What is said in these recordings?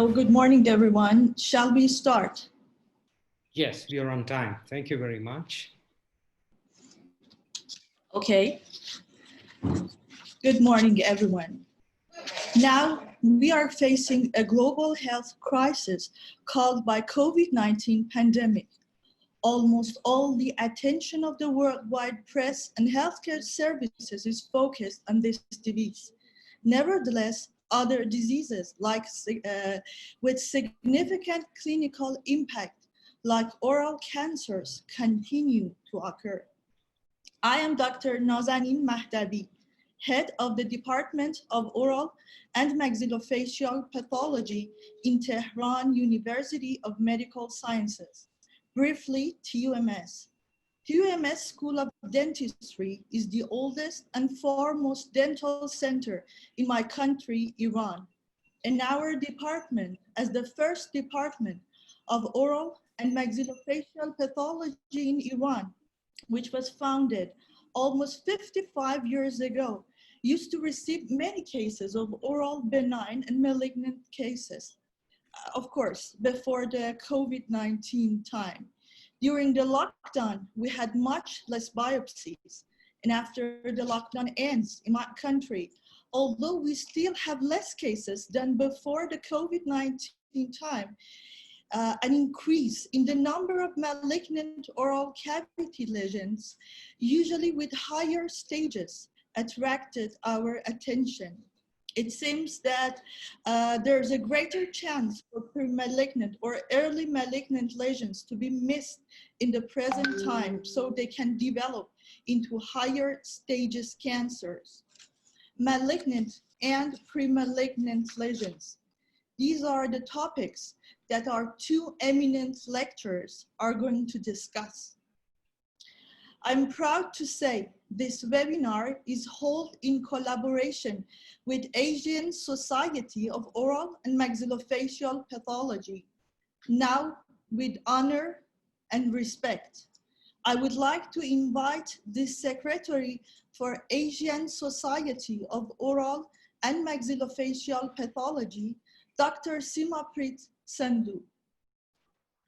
So good morning, everyone. Shall we start? Yes, we are on time. Thank you very much. Okay. Good morning, everyone. Now, we are facing a global health crisis caused by COVID-19 pandemic. Almost all the attention of the worldwide press and healthcare services is focused on this disease. Nevertheless, other diseases with significant clinical impact, like oral cancers, continue to occur. I am Dr. Nazanin Mahdavi, head of the Department of Oral and Maxillofacial Pathology in Tehran University of Medical Sciences, briefly TUMS. TUMS School of Dentistry is the oldest and foremost dental center in my country, Iran. And our department, as the first department of oral and maxillofacial pathology in Iran, which was founded almost 55 years ago, used to receive many cases of oral benign and malignant cases. Of course, before the COVID-19 time. During the lockdown, we had much less biopsies. And after the lockdown ends in my country, although we still have less cases than before the COVID-19 time, an increase in the number of malignant oral cavity lesions, usually with higher stages, attracted our attention. It seems that there's a greater chance for pre-malignant or early malignant lesions to be missed in the present time, so they can develop into higher stages cancers. Malignant and pre-malignant lesions. These are the topics that our two eminent lecturers are going to discuss. I'm proud to say this webinar is held in collaboration with Asian Society of Oral and Maxillofacial Pathology. Now, with honor and respect, I would like to invite the Secretary for Asian Society of Oral and Maxillofacial Pathology, Dr. Simaprit Sandhu.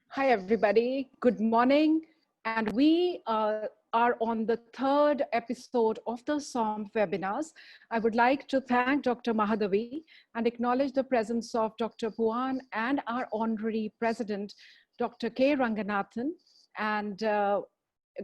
Hi, everybody. Good morning. And we are on the third episode of the ASOMP webinars. I would like to thank Dr. Mahadavi and acknowledge the presence of Dr. Puan and our honorary president, Dr. K. Ranganathan, and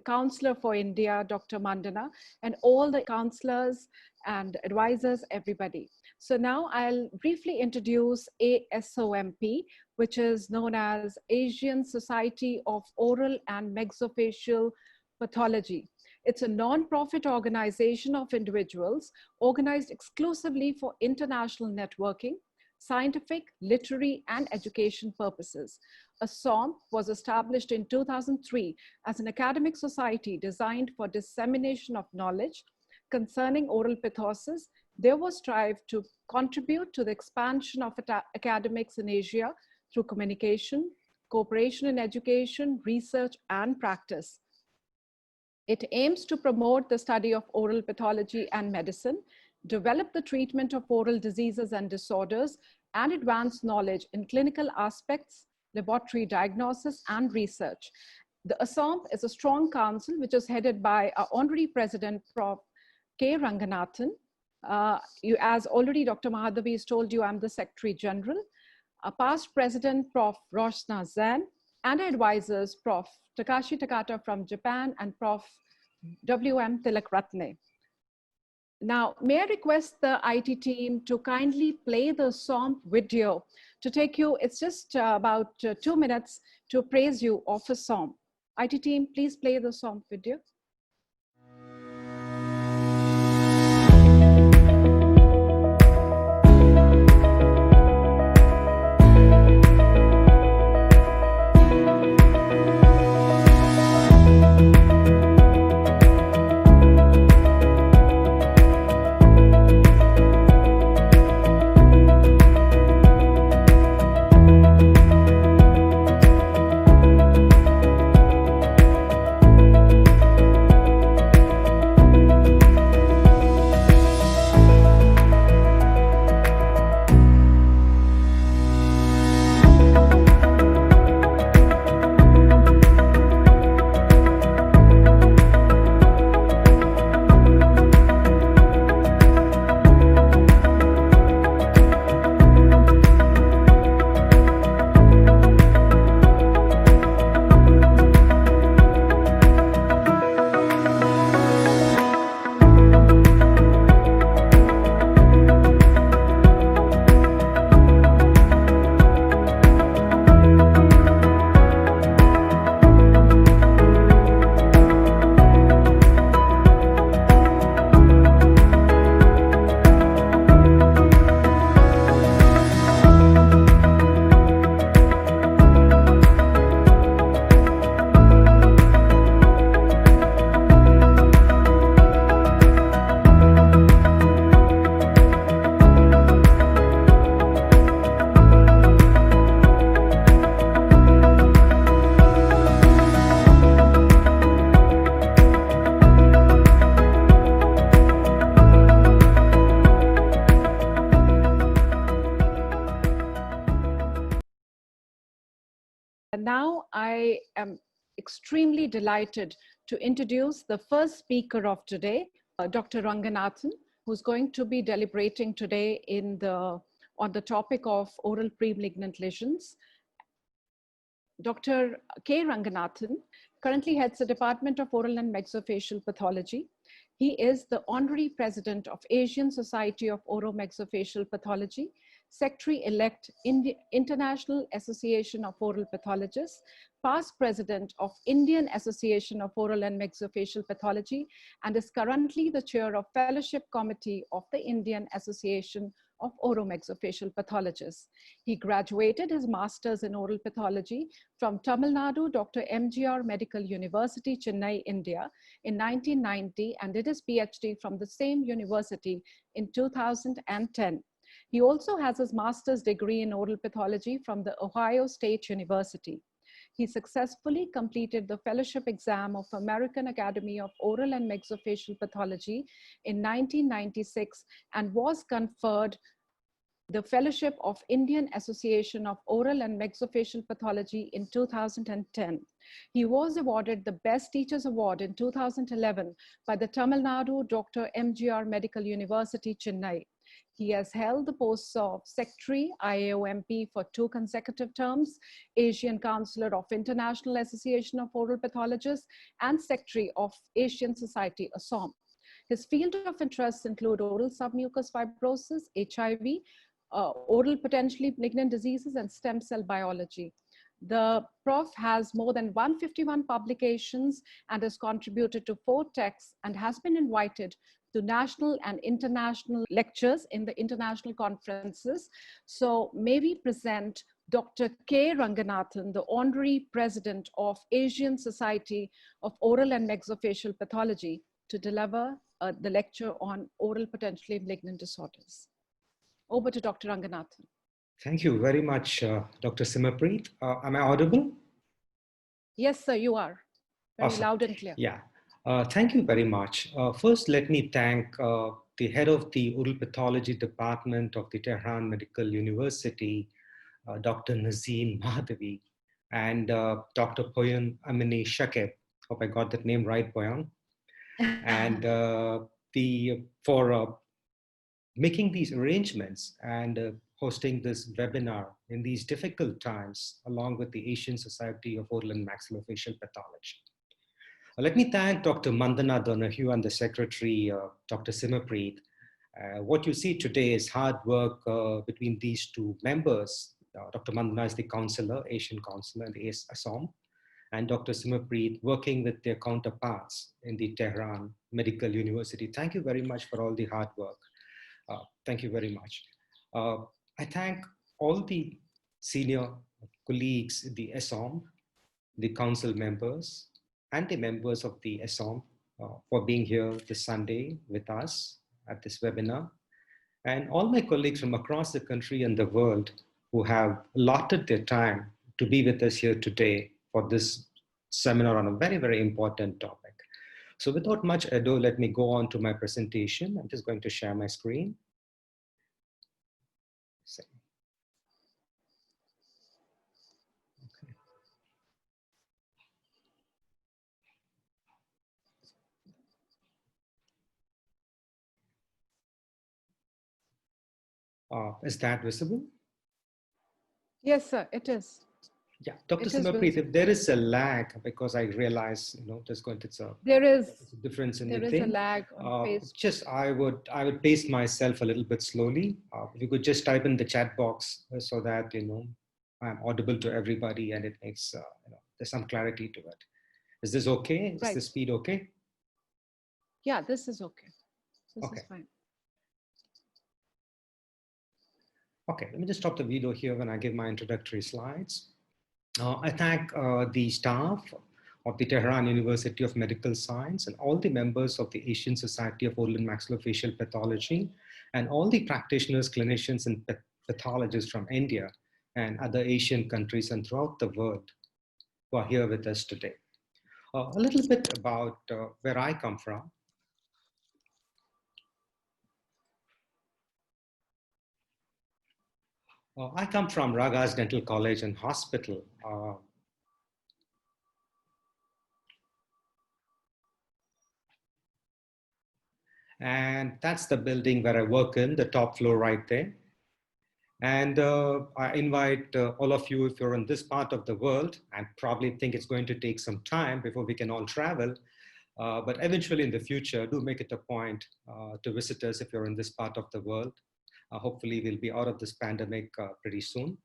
Counselor for India, Dr. Mandana, and all the counselors and advisors, everybody. So now I'll briefly introduce ASOMP, which is known as Asian Society of Oral and Maxillofacial Pathology. It's a non-profit organization of individuals organized exclusively for international networking, scientific, literary, and education purposes. ASOMP was established in 2003 as an academic society designed for dissemination of knowledge concerning oral pathosis. There was strive to contribute to the expansion of academics in Asia through communication, cooperation in education, research, and practice. It aims to promote the study of oral pathology and medicine, develop the treatment of oral diseases and disorders, and advance knowledge in clinical aspects, laboratory diagnosis, and research. The ASOMP is a strong council which is headed by our honorary president, Prof. K. Ranganathan. As already Dr. Mahadavi has told you, I'm the Secretary General. Past President, Prof. Roshna Zain, and advisors, Prof. Takashi Takata from Japan and Prof. W.M. Tilakratne. Now, may I request the IT team to kindly play the ASOMP video to take you, it's just about 2 minutes to praise you of ASOMP. IT team, please play the ASOMP video. now I am extremely delighted to introduce the first speaker of today, Dr. Ranganathan, who's going to be deliberating today on the topic of oral pre-malignant lesions. Dr. K. Ranganathan currently heads the Department of Oral and Maxillofacial Pathology. He is the Honorary President of Asian Society of Oro-Maxillofacial Pathology, Secretary-elect International Association of Oral Pathologists, past President of Indian Association of Oral and Maxillofacial Pathology, and is currently the Chair of Fellowship Committee of the Indian Association of Oro-Maxillofacial Pathologists. He graduated his Master's in Oral Pathology from Tamil Nadu Dr. MGR Medical University, Chennai, India in 1990 and did his PhD from the same university in 2010. He also has his master's degree in oral pathology from the Ohio State University. He successfully completed the fellowship exam of American Academy of Oral and Maxillofacial Pathology in 1996 and was conferred the Fellowship of Indian Association of Oral and Maxillofacial Pathology in 2010. He was awarded the Best Teachers Award in 2011 by the Tamil Nadu Dr. MGR Medical University, Chennai. He has held the posts of Secretary, IAOMP for 2 consecutive terms, Asian Counselor of International Association of Oral Pathologists, and Secretary of Asian Society, ASOMP. His field of interests include oral submucous fibrosis, HIV, oral potentially malignant diseases, and stem cell biology. The Prof has more than 151 publications and has contributed to 4 texts and has been invited to national and international lectures in the international conferences. So may we present Dr. K. Ranganathan, the Honorary President of Asian Society of Oral and Maxillofacial Pathology, to deliver the lecture on oral potentially malignant disorders. Over to Dr. Ranganathan. Thank you very much, Dr. Simmerpreet. Am I audible? Yes, sir, you are. Very Awesome. loud and clear. Yeah. Thank you very much. First, let me thank the head of the Oral Pathology Department of the Tehran Medical University, Dr. Nazim Mahdavi, and Dr. Poyan Amini Shakib. Hope I got that name right, Poyan. And for making these arrangements and hosting this webinar in these difficult times, along with the Asian Society of Oral and Maxillofacial Pathology. Let me thank Dr. Mandana Donahue and the Secretary, Dr. Simmerpreet. What you see today is hard work between these 2 members. Dr. Mandana is the counselor, Asian counselor in the ASOMP, and Dr. Simmerpreet working with their counterparts in the Tehran Medical University. Thank you very much for all the hard work. Thank you very much. I thank all the senior colleagues in the ASOMP, the council members, and the members of the ASOMP for being here this Sunday with us at this webinar, and all my colleagues from across the country and the world who have allotted their time to be with us here today for this seminar on a very, very important topic. So without much ado, let me go on to my presentation. I'm just going to share my screen. Is that visible? Yes, sir, it is. Yeah, Dr. Simmerpreet, if there is a lag, because I realize, there is a difference in there the is thing. a lag on paste. Just I would pace myself a little bit slowly. If you could just type in the chat box so that I'm audible to everybody and it makes there's some clarity to it. Is this okay? Is the speed okay? Yeah, this is okay. This okay. is fine. Okay, let me just stop the video here when I give my introductory slides. I thank the staff of the Tehran University of Medical Science and all the members of the Asian Society of Oral and Maxillofacial Pathology and all the practitioners, clinicians, and pathologists from India and other Asian countries and throughout the world who are here with us today. A little bit about where I come from. I come from Raga's Dental College and Hospital, And that's the building where I work in, the top floor right there. And I invite all of you, if you're in this part of the world, and probably think it's going to take some time before we can all travel, but eventually in the future, do make it a point to visit us if you're in this part of the world. Hopefully we'll be out of this pandemic pretty soon.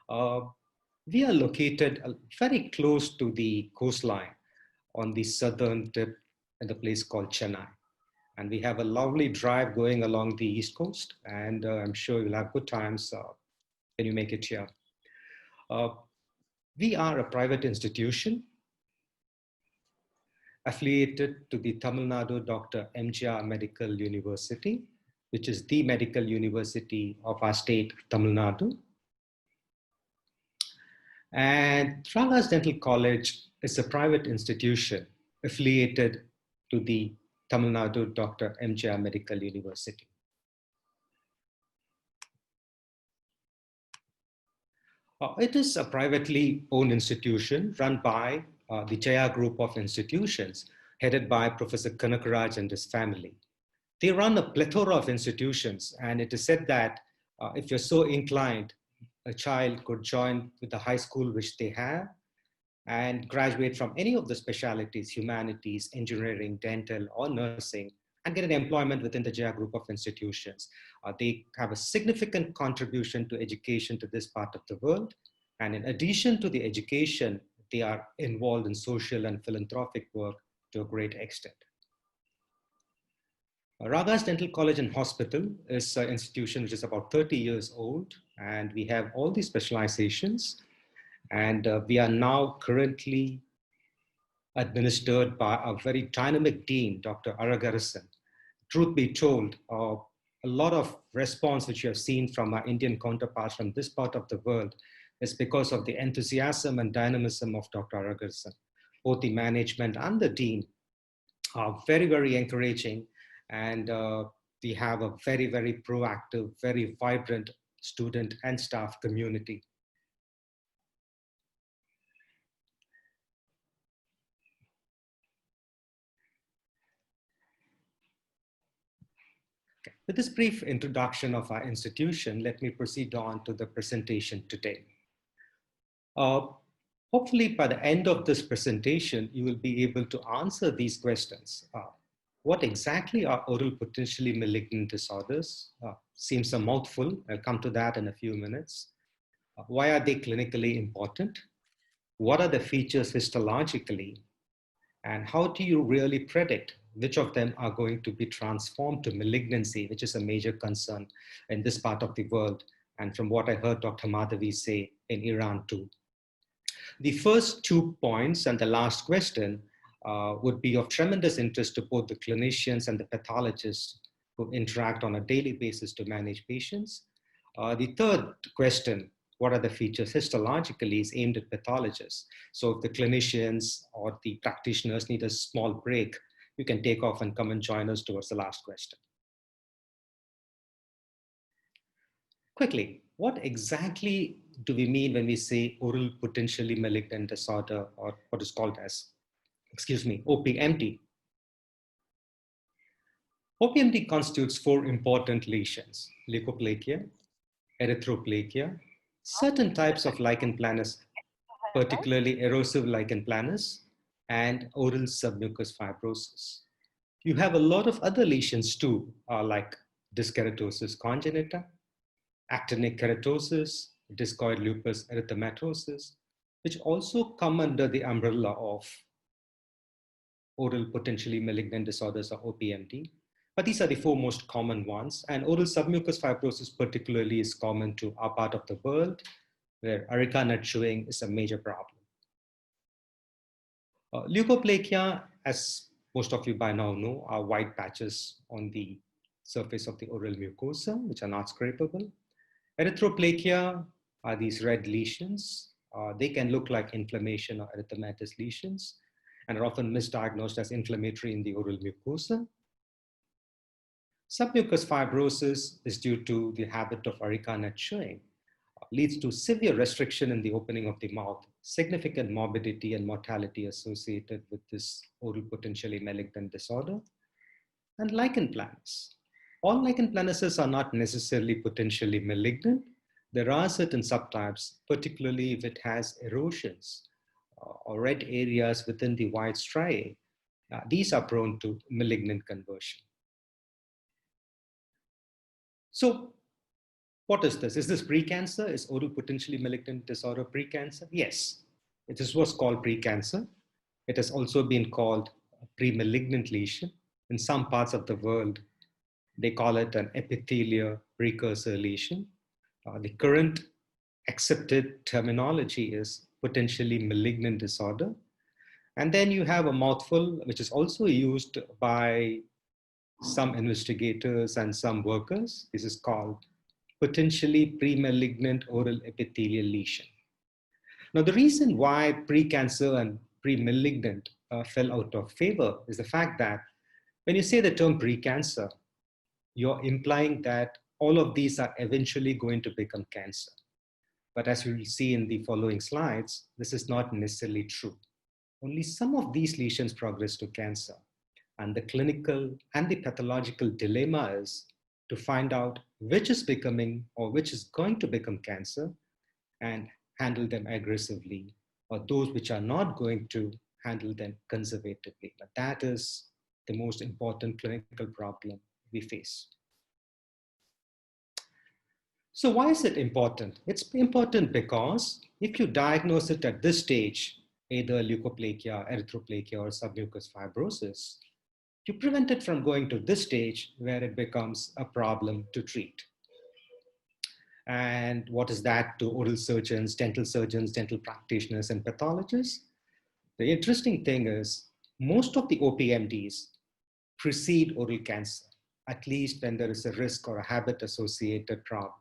We are located very close to the coastline on the southern tip in the place called Chennai. And we have a lovely drive going along the East Coast, and I'm sure you'll have good times when you make it here. We are a private institution affiliated to the Tamil Nadu Dr. MGR Medical University, which is the medical university of our state, Tamil Nadu. And Raga's Dental College is a private institution affiliated to the Tamil Nadu Dr. MGR Medical University. It is a privately owned institution run by the Jaya Group of Institutions, headed by Professor Kanakaraj and his family. They run a plethora of institutions, and it is said that if you're so inclined, a child could join with the high school which they have and graduate from any of the specialties, humanities, engineering, dental, or nursing, and get an employment within the Jaya Group of Institutions. They have a significant contribution to education to this part of the world. And in addition to the education, they are involved in social and philanthropic work to a great extent. Raga's Dental College and Hospital is an institution which is about 30 years old, and we have all these specializations. And we are now currently administered by a very dynamic dean, Dr. Aragarasan. Truth be told, a lot of response which you have seen from our Indian counterparts from this part of the world is because of the enthusiasm and dynamism of Dr. Aragarasan. Both the management and the dean are very, very encouraging, and we have a very, very proactive, very vibrant student and staff community. With this brief introduction of our institution, let me proceed on to the presentation today. Hopefully by the end of this presentation, you will be able to answer these questions. What exactly are oral potentially malignant disorders? Seems a mouthful. I'll come to that in a few minutes. Why are they clinically important? What are the features histologically? And how do you really predict which of them are going to be transformed to malignancy, which is a major concern in this part of the world? And from what I heard Dr. Madhavi say, in Iran too. The first 2 points and the last question would be of tremendous interest to both the clinicians and the pathologists who interact on a daily basis to manage patients. The third question, what are the features histologically, is aimed at pathologists. So if the clinicians or the practitioners need a small break, you can take off and come and join us towards the last question. Quickly, what exactly do we mean when we say oral potentially malignant disorder, or what is called as, OPMD? OPMD constitutes 4 important lesions: leukoplakia, erythroplakia, certain types of lichen planus, particularly erosive lichen planus, and oral submucous fibrosis. You have a lot of other lesions too, like dyskeratosis congenita, actinic keratosis, discoid lupus erythematosus, which also come under the umbrella of oral potentially malignant disorders, or OPMD. But these are the 4 most common ones, and oral submucous fibrosis particularly is common to our part of the world, where areca nut chewing is a major problem. Leukoplakia, as most of you by now know, are white patches on the surface of the oral mucosa, which are not scrapable. Erythroplakia are these red lesions. They can look like inflammation or erythematous lesions and are often misdiagnosed as inflammatory in the oral mucosa. Submucous fibrosis is due to the habit of areca nut chewing, leads to severe restriction in the opening of the mouth, significant morbidity and mortality associated with this oral potentially malignant disorder. and lichen planus. All lichen planuses are not necessarily potentially malignant. There are certain subtypes, particularly if it has erosions or red areas within the white striae. These are prone to malignant conversion. So what is this? Is this precancer? Is oral potentially malignant disorder precancer? Yes, this was called precancer. It has also been called a pre-malignant lesion. In some parts of the world, they call it an epithelial precursor lesion. The current accepted terminology is potentially malignant disorder. And then you have a mouthful, which is also used by some investigators and some workers. This is called potentially pre-malignant oral epithelial lesion. Now, the reason why precancer and pre-malignant fell out of favor is the fact that when you say the term precancer, you're implying that all of these are eventually going to become cancer. But as you will see in the following slides, this is not necessarily true. Only some of these lesions progress to cancer. And the clinical and the pathological dilemma is to find out which is becoming or which is going to become cancer and handle them aggressively, or those which are not going to handle them conservatively. But that is the most important clinical problem we face. So why is it important? It's important because if you diagnose it at this stage, either leukoplakia, erythroplakia, or submucous fibrosis, you prevent it from going to this stage where it becomes a problem to treat. And what is that to oral surgeons, dental practitioners, and pathologists? The interesting thing is most of the OPMDs precede oral cancer, at least when there is a risk or a habit-associated problem.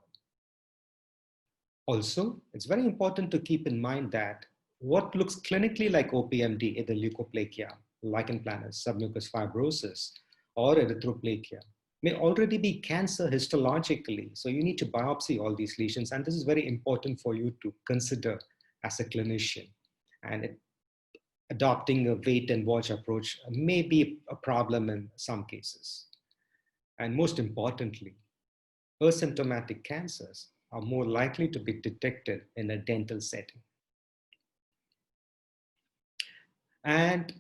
Also, it's very important to keep in mind that what looks clinically like OPMD, either leukoplakia, lichen planus, submucous fibrosis, or erythroplakia, may already be cancer histologically. So you need to biopsy all these lesions. And this is very important for you to consider as a clinician. And adopting a wait and watch approach may be a problem in some cases. And most importantly, asymptomatic cancers are more likely to be detected in a dental setting. And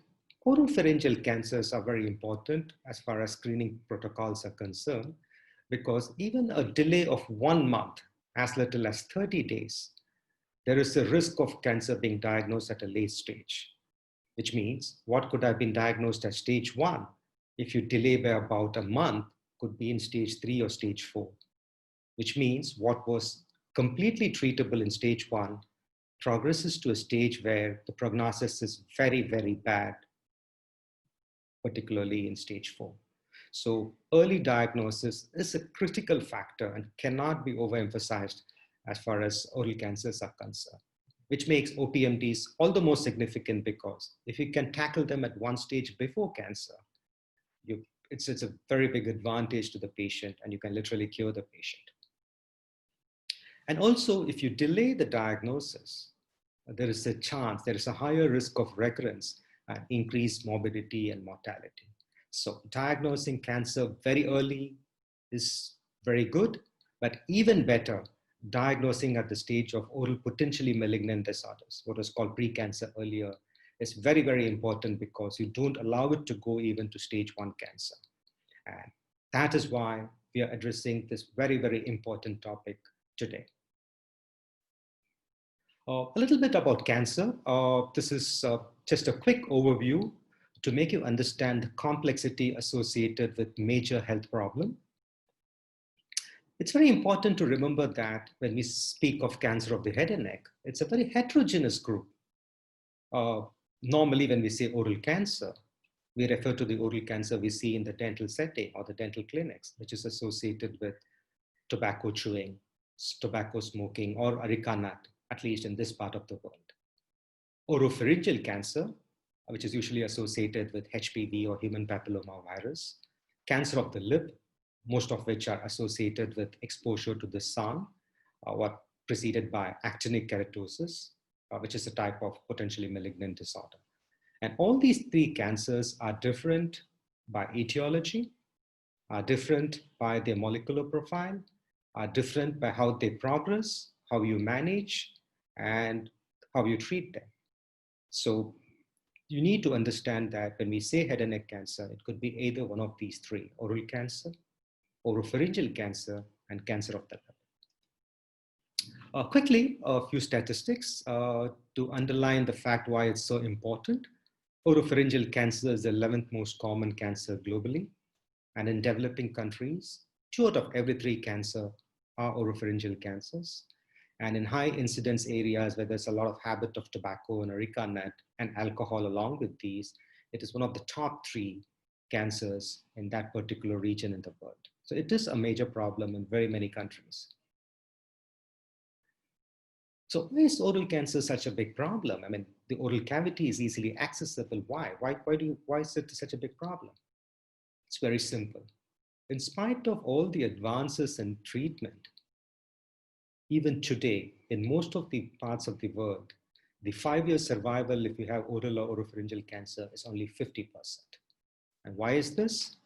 oropharyngeal cancers are very important as far as screening protocols are concerned, because even a delay of 1 month, as little as 30 days, there is a risk of cancer being diagnosed at a late stage, which means what could have been diagnosed at stage 1, if you delay by about a month, could be in stage 3 or stage 4, which means what was completely treatable in stage 1 progresses to a stage where the prognosis is very, very bad, particularly in stage 4. So early diagnosis is a critical factor and cannot be overemphasized as far as oral cancers are concerned, which makes OPMDs all the more significant because if you can tackle them at one stage before cancer, it's a very big advantage to the patient and you can literally cure the patient. And also, if you delay the diagnosis, there is a chance, there is a higher risk of recurrence and increased morbidity and mortality. So diagnosing cancer very early is very good, but even better, diagnosing at the stage of oral potentially malignant disorders, what was called precancer earlier, is very, very important because you don't allow it to go even to stage 1 cancer. And that is why we are addressing this very, very important topic today. A little bit about cancer. This is just a quick overview to make you understand the complexity associated with major health problem. It's very important to remember that when we speak of cancer of the head and neck, it's a very heterogeneous group. Normally, when we say oral cancer, we refer to the oral cancer we see in the dental setting or the dental clinics, which is associated with tobacco chewing, tobacco smoking, or areca nut, at least in this part of the world. Oropharyngeal cancer, which is usually associated with HPV or human papillomavirus. Cancer of the lip, most of which are associated with exposure to the sun, what preceded by actinic keratosis, which is a type of potentially malignant disorder. And all these 3 cancers are different by etiology, are different by their molecular profile, are different by how they progress, how you manage, and how you treat them. So you need to understand that when we say head and neck cancer, it could be either one of these three: oral cancer, oropharyngeal cancer, and cancer of the lung. Quickly, a few statistics to underline the fact why it's so important. Oropharyngeal cancer is the 11th most common cancer globally. And in developing countries, 2 out of every 3 cancer are oropharyngeal cancers. And in high incidence areas where there's a lot of habit of tobacco and areca nut and alcohol along with these, it is one of the top 3 cancers in that particular region in the world. So it is a major problem in very many countries. So why is oral cancer such a big problem? I mean, the oral cavity is easily accessible. Why? Why is it such a big problem? It's very simple. In spite of all the advances in treatment, even today, in most of the parts of the world, the 5-year survival if you have oral or oropharyngeal cancer is only 50%. And why is this?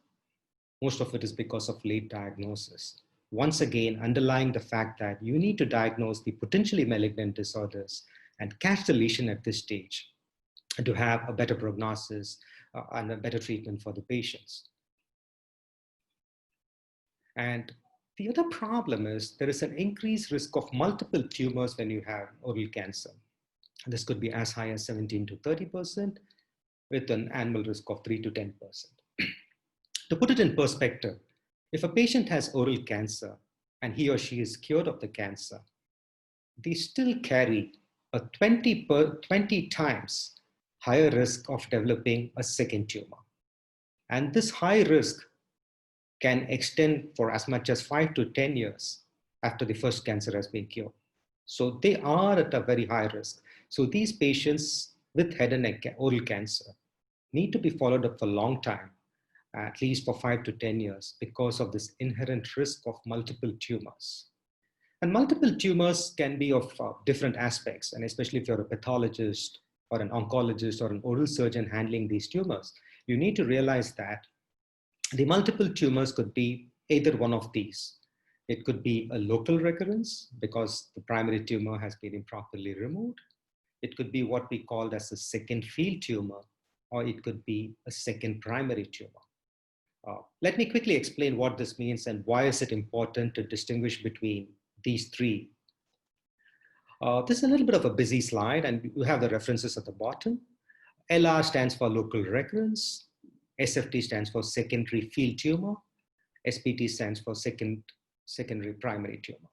Most of it is because of late diagnosis. Once again, underlying the fact that you need to diagnose the potentially malignant disorders and catch the lesion at this stage to have a better prognosis and a better treatment for the patients. And the other problem is there is an increased risk of multiple tumors when you have oral cancer. This could be as high as 17 to 30% with an annual risk of 3 to 10%. To put it in perspective, if a patient has oral cancer and he or she is cured of the cancer, they still carry a 20 times higher risk of developing a second tumor. And this high risk can extend for as much as 5 to 10 years after the first cancer has been cured. So they are at a very high risk. So these patients with head and neck oral cancer need to be followed up for a long time, at least for 5 to 10 years, because of this inherent risk of multiple tumors. And multiple tumors can be of different aspects, and especially if you're a pathologist or an oncologist or an oral surgeon handling these tumors, you need to realize that the multiple tumors could be either one of these. It could be a local recurrence because the primary tumor has been improperly removed. It could be what we call as a second field tumor, or it could be a second primary tumor. Let me quickly explain what this means and why is it important to distinguish between these 3. This is a little bit of a busy slide, and you have the references at the bottom. LR stands for local recurrence. SFT stands for secondary field tumor. SPT stands for secondary primary tumor.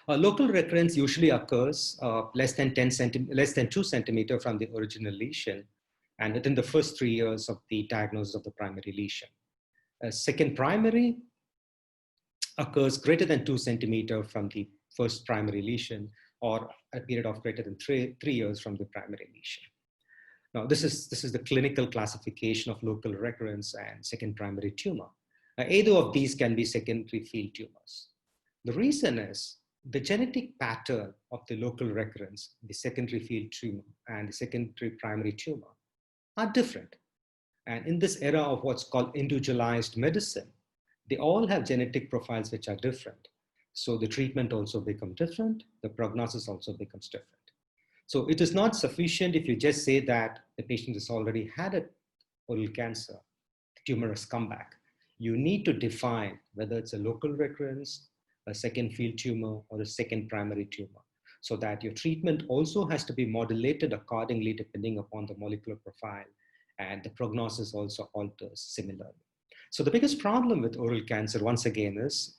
Local recurrence usually occurs less than 2 centimeters from the original lesion and within the first 3 years of the diagnosis of the primary lesion. Second primary occurs greater than 2 centimeters from the first primary lesion or a period of greater than 3 years from the primary lesion. Now, this is the clinical classification of local recurrence and second primary tumor. Either of these can be secondary field tumors. The reason is the genetic pattern of the local recurrence, the secondary field tumor, and the secondary primary tumor are different. And in this era of what's called individualized medicine, they all have genetic profiles which are different. So the treatment also becomes different. The prognosis also becomes different. So it is not sufficient if you just say that the patient has already had an oral cancer, the tumor has come back. You need to define whether it's a local recurrence, a second field tumor, or a second primary tumor, so that your treatment also has to be modulated accordingly depending upon the molecular profile, and the prognosis also alters similarly. So the biggest problem with oral cancer, once again, is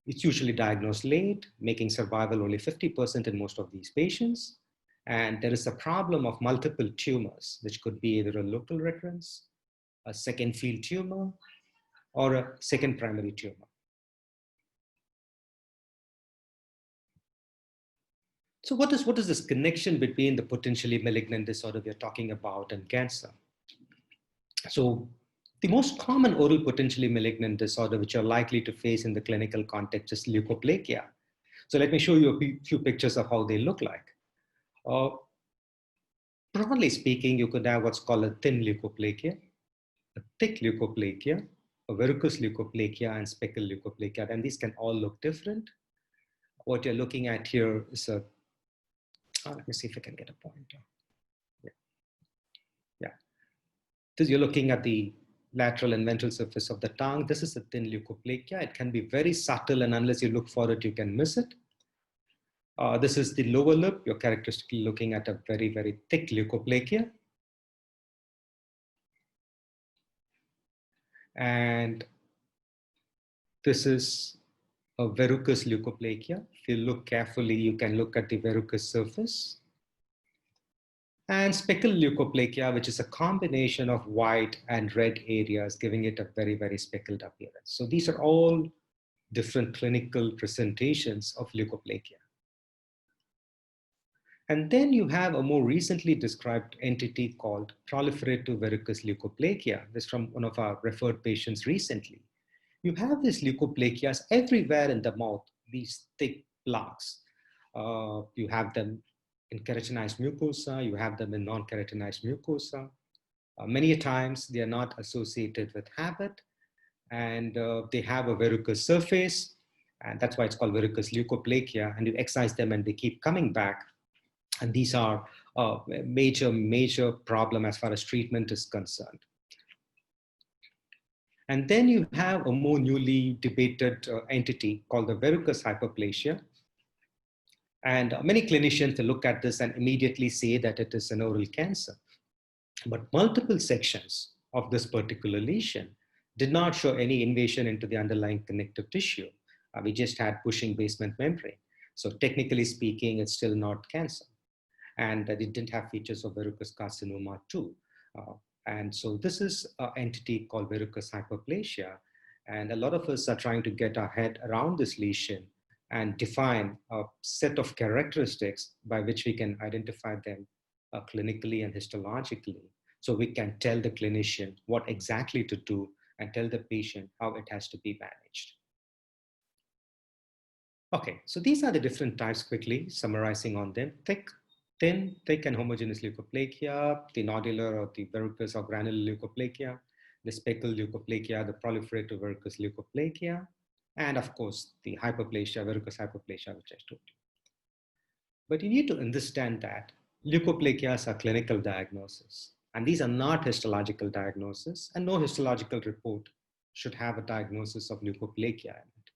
it's usually diagnosed late, making survival only 50% in most of these patients. And there is a problem of multiple tumors, which could be either a local recurrence, a second field tumor, or a second primary tumor. So what is this connection between the potentially malignant disorder we are talking about and cancer? So the most common oral potentially malignant disorder which you're likely to face in the clinical context is leukoplakia. So let me show you a few pictures of how they look like. Broadly speaking, you could have what's called a thin leukoplakia, a thick leukoplakia, a verrucous leukoplakia and speckled leukoplakia, then these can all look different. What you're looking at here is a, let me see if I can get a pointer. Yeah. This, you're looking at the lateral and ventral surface of the tongue. This is a thin leukoplakia. It can be very subtle, and unless you look for it, you can miss it. This is the lower lip. You're characteristically looking at a very, very thick leukoplakia. And this is a verrucous leukoplakia. If you look carefully, you can look at the verrucous surface. And speckled leukoplakia, which is a combination of white and red areas, giving it a very, very speckled appearance. So these are all different clinical presentations of leukoplakia. And then you have a more recently described entity called proliferative verrucous leukoplakia. This is from one of our referred patients recently. You have these leukoplakias everywhere in the mouth, these thick plaques. You have them in keratinized mucosa, you have them in non-keratinized mucosa. Many times they are not associated with habit, and they have a verrucous surface, and that's why it's called verrucous leukoplakia, and you excise them and they keep coming back. And these are a major problem as far as treatment is concerned. And then you have a more newly debated entity called the verrucous hyperplasia. And many clinicians look at this and immediately say that it is an oral cancer. But multiple sections of this particular lesion did not show any invasion into the underlying connective tissue. We just had pushing basement membrane. So technically speaking, it's still not cancer. And it didn't have features of verrucous carcinoma too. And so this is an entity called verrucous hyperplasia. And a lot of us are trying to get our head around this lesion and define a set of characteristics by which we can identify them clinically and histologically. So we can tell the clinician what exactly to do and tell the patient how it has to be managed. Okay, so these are the different types quickly, summarizing on them. Thin, thick and homogeneous leukoplakia, the nodular or the verrucous or granular leukoplakia, the speckled leukoplakia, the proliferative verrucous leukoplakia, and of course, the hyperplasia, verrucous hyperplasia, which I told you. But you need to understand that leukoplakias are clinical diagnosis, and these are not histological diagnosis, and no histological report should have a diagnosis of leukoplakia in it.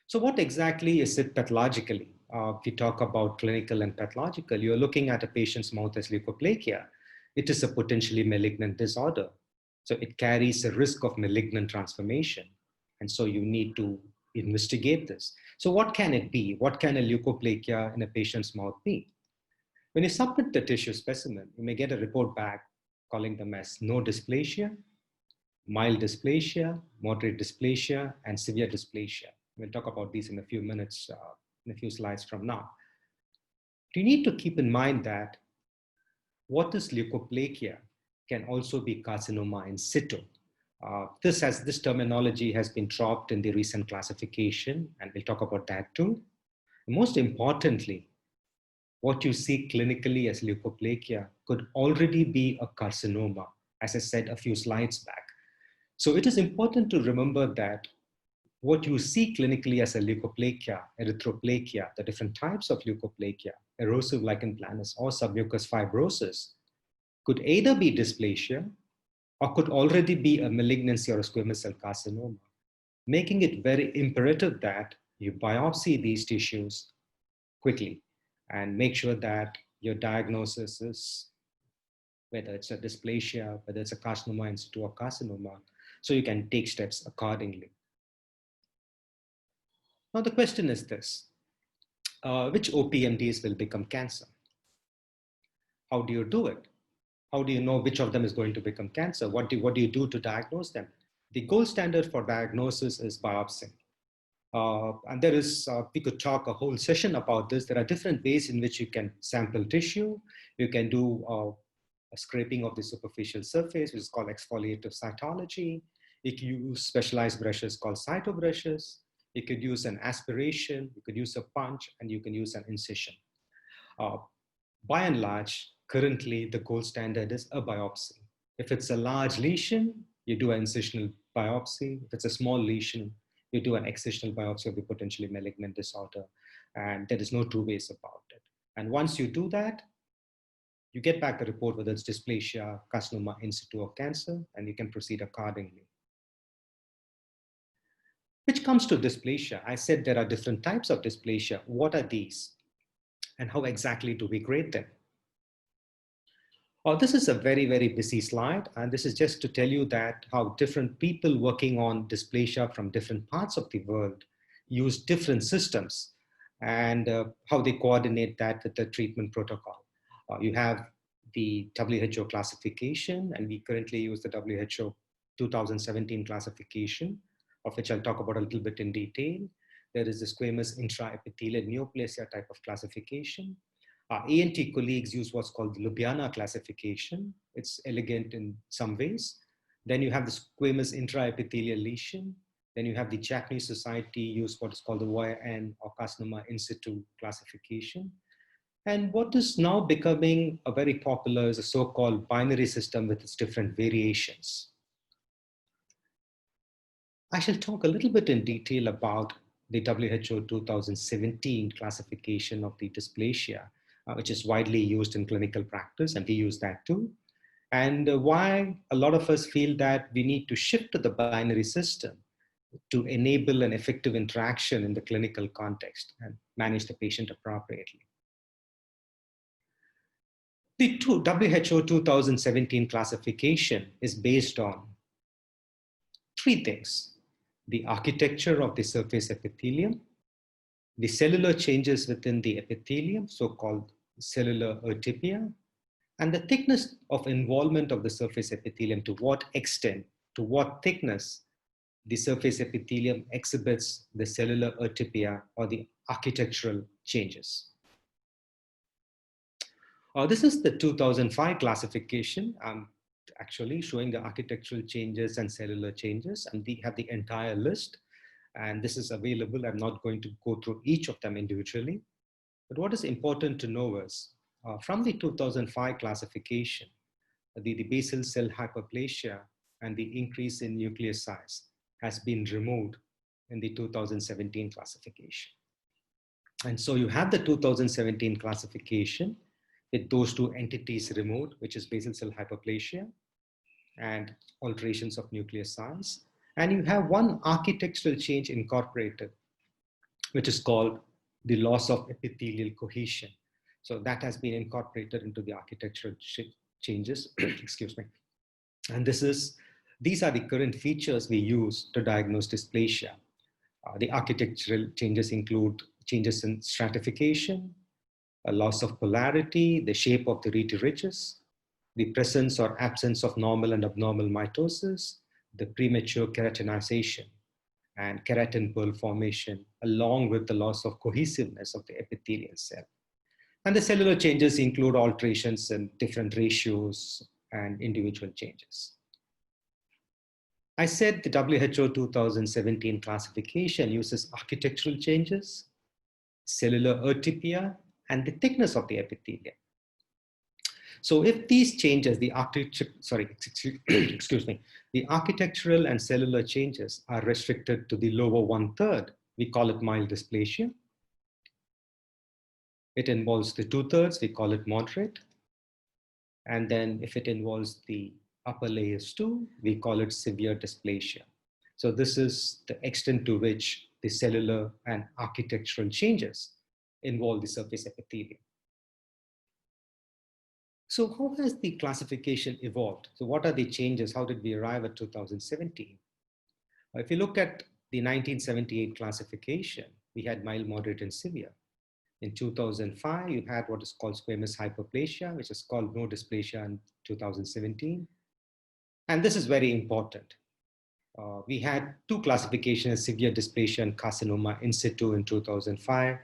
So what exactly is it pathologically? If we talk about clinical and pathological, you're looking at a patient's mouth as leukoplakia. It is a potentially malignant disorder. So it carries a risk of malignant transformation. And so you need to investigate this. So what can it be? What can a leukoplakia in a patient's mouth be? When you submit the tissue specimen, you may get a report back calling them as no dysplasia, mild dysplasia, moderate dysplasia, and severe dysplasia. We'll talk about these in a few minutes, in a few slides from now. You need to keep in mind that what is leukoplakia can also be carcinoma in situ. This terminology has been dropped in the recent classification, and we'll talk about that too. Most importantly, what you see clinically as leukoplakia could already be a carcinoma, as I said a few slides back. So it is important to remember that what you see clinically as a leukoplakia, erythroplakia, the different types of leukoplakia, erosive lichen planus or submucous fibrosis, could either be dysplasia or could already be a malignancy or a squamous cell carcinoma, making it very imperative that you biopsy these tissues quickly and make sure that your diagnosis is, whether it's a dysplasia, whether it's a carcinoma in situ or carcinoma, so you can take steps accordingly. Now the question is this, which OPMDs will become cancer? How do you do it? How do you know which of them is going to become cancer? What do you do to diagnose them? The gold standard for diagnosis is biopsy. And there is, we could talk a whole session about this. There are different ways in which you can sample tissue. You can do a scraping of the superficial surface, which is called exfoliative cytology. You can use specialized brushes called cytobrushes. You could use an aspiration, you could use a punch, and you can use an incision. By and large, currently the gold standard is a biopsy. If it's a large lesion, you do an incisional biopsy. If it's a small lesion, you do an excisional biopsy of the potentially malignant disorder. And there is no two ways about it. And once you do that, you get back the report whether it's dysplasia, carcinoma in situ, or cancer, and you can proceed accordingly. Which comes to dysplasia. I said there are different types of dysplasia. What are these? And how exactly do we grade them? Oh, this is a very, very busy slide. And this is just to tell you that how different people working on dysplasia from different parts of the world use different systems and how they coordinate that with the treatment protocol. You have the WHO classification, and we currently use the WHO 2017 classification, of which I'll talk about a little bit in detail. There is the squamous intraepithelial neoplasia type of classification. Our ENT colleagues use what's called the Ljubljana classification. It's elegant in some ways. Then you have the squamous intraepithelial lesion. Then you have the Japanese Society use what is called the YN or carcinoma in situ classification. And what is now becoming a very popular is a so-called binary system with its different variations. I shall talk a little bit in detail about the WHO 2017 classification of the dysplasia, which is widely used in clinical practice, and we use that too. And why a lot of us feel that we need to shift to the binary system to enable an effective interaction in the clinical context and manage the patient appropriately. The WHO 2017 classification is based on three things: the architecture of the surface epithelium, the cellular changes within the epithelium, so-called cellular atypia, and the thickness of involvement of the surface epithelium, to what extent, to what thickness the surface epithelium exhibits the cellular atypia or the architectural changes. This is the 2005 classification, actually showing the architectural changes and cellular changes, and we have the entire list, and this is available. I'm not going to go through each of them individually, but what is important to know is from the 2005 classification, the basal cell hyperplasia and the increase in nuclear size has been removed in the 2017 classification. And so you have the 2017 classification with those two entities removed, which is basal cell hyperplasia and alterations of nuclear size. And you have one architectural change incorporated, which is called the loss of epithelial cohesion. So that has been incorporated into the architectural changes, excuse me. And these are the current features we use to diagnose dysplasia. The architectural changes include changes in stratification, a loss of polarity, the shape of the rete ridges, the presence or absence of normal and abnormal mitosis, the premature keratinization and keratin pearl formation, along with the loss of cohesiveness of the epithelial cell. And the cellular changes include alterations in different ratios and individual changes. I said the WHO 2017 classification uses architectural changes, cellular atypia, and the thickness of the epithelium. So if these changes, the architectural and cellular changes are restricted to the lower 1/3, we call it mild dysplasia. It involves the 2/3, we call it moderate. And then if it involves the upper layers too, we call it severe dysplasia. So this is the extent to which the cellular and architectural changes involve the surface epithelium. So how has the classification evolved? So what are the changes? How did we arrive at 2017? If you look at the 1978 classification, we had mild, moderate, and severe. In 2005, you had what is called squamous hyperplasia, which is called no dysplasia in 2017. And this is very important. We had two classifications, severe dysplasia and carcinoma in situ in 2005.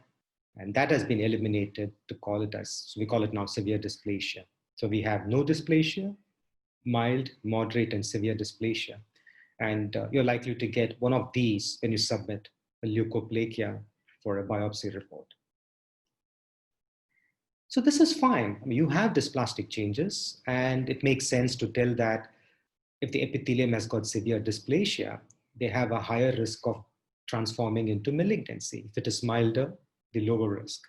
And that has been eliminated to call it as, so we call it now severe dysplasia. So we have no dysplasia, mild, moderate, and severe dysplasia. And you're likely to get one of these when you submit a leukoplakia for a biopsy report. So this is fine. I mean, you have dysplastic changes, and it makes sense to tell that if the epithelium has got severe dysplasia, they have a higher risk of transforming into malignancy. If it is milder, the lower risk.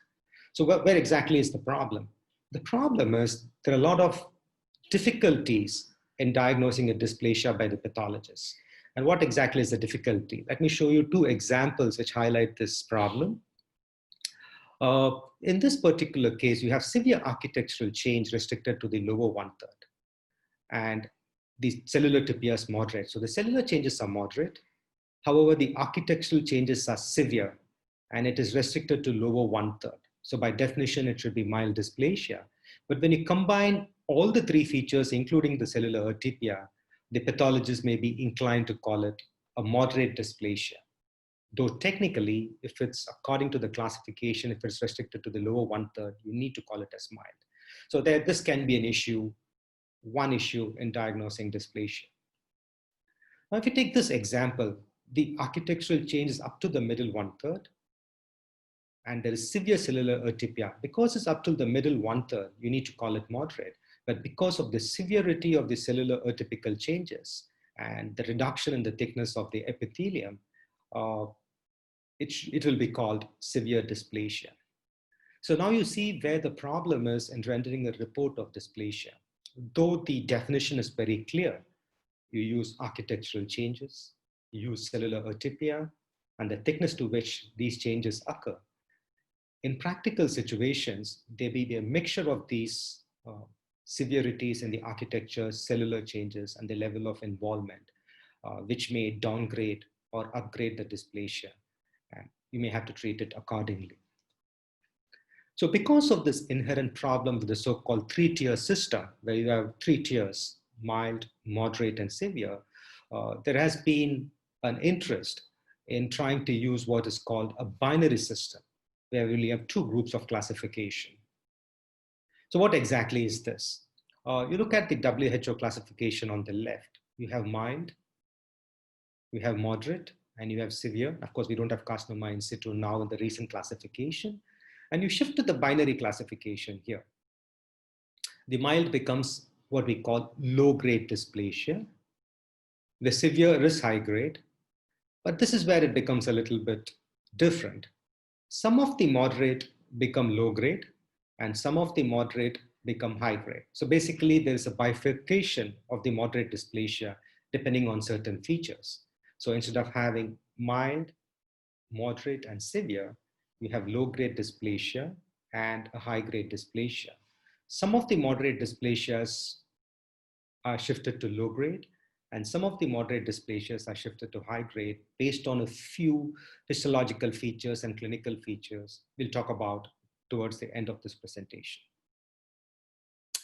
So where exactly is the problem? The problem is there are a lot of difficulties in diagnosing a dysplasia by the pathologist. And what exactly is the difficulty? Let me show you two examples which highlight this problem. In this particular case, you have severe architectural change restricted to the lower 1/3. And the cellular tipia is moderate. So the cellular changes are moderate. However, the architectural changes are severe and it is restricted to lower 1/3. So by definition, it should be mild dysplasia. But when you combine all the three features, including the cellular atypia, the pathologist may be inclined to call it a moderate dysplasia. Though technically, if it's according to the classification, if it's restricted to the lower 1/3, you need to call it as mild. So this can be an issue, one issue in diagnosing dysplasia. Now, if you take this example, the architectural change is up to the middle 1/3, and there is severe cellular atypia. Because it's up to the middle 1/3, you need to call it moderate. But because of the severity of the cellular atypical changes and the reduction in the thickness of the epithelium, it will be called severe dysplasia. So now you see where the problem is in rendering a report of dysplasia. Though the definition is very clear, you use architectural changes, you use cellular atypia, and the thickness to which these changes occur. In practical situations, there may be a mixture of these severities in the architecture, cellular changes, and the level of involvement, which may downgrade or upgrade the dysplasia. And you may have to treat it accordingly. So because of this inherent problem with the so-called three-tier system, where you have three tiers, mild, moderate, and severe, there has been an interest in trying to use what is called a binary system, where we only have two groups of classification. So what exactly is this? You look at the WHO classification on the left. You have mild, you have moderate, and you have severe. Of course, we don't have carcinoma in situ now in the recent classification. And you shift to the binary classification here. The mild becomes what we call low-grade dysplasia. The severe is high-grade. But this is where it becomes a little bit different. Some of the moderate become low-grade, and some of the moderate become high-grade. So basically, there is a bifurcation of the moderate dysplasia depending on certain features. So instead of having mild, moderate, and severe, we have low-grade dysplasia and a high-grade dysplasia. Some of the moderate dysplasias are shifted to low-grade, and some of the moderate dysplasias are shifted to high-grade based on a few histological features and clinical features we'll talk about towards the end of this presentation.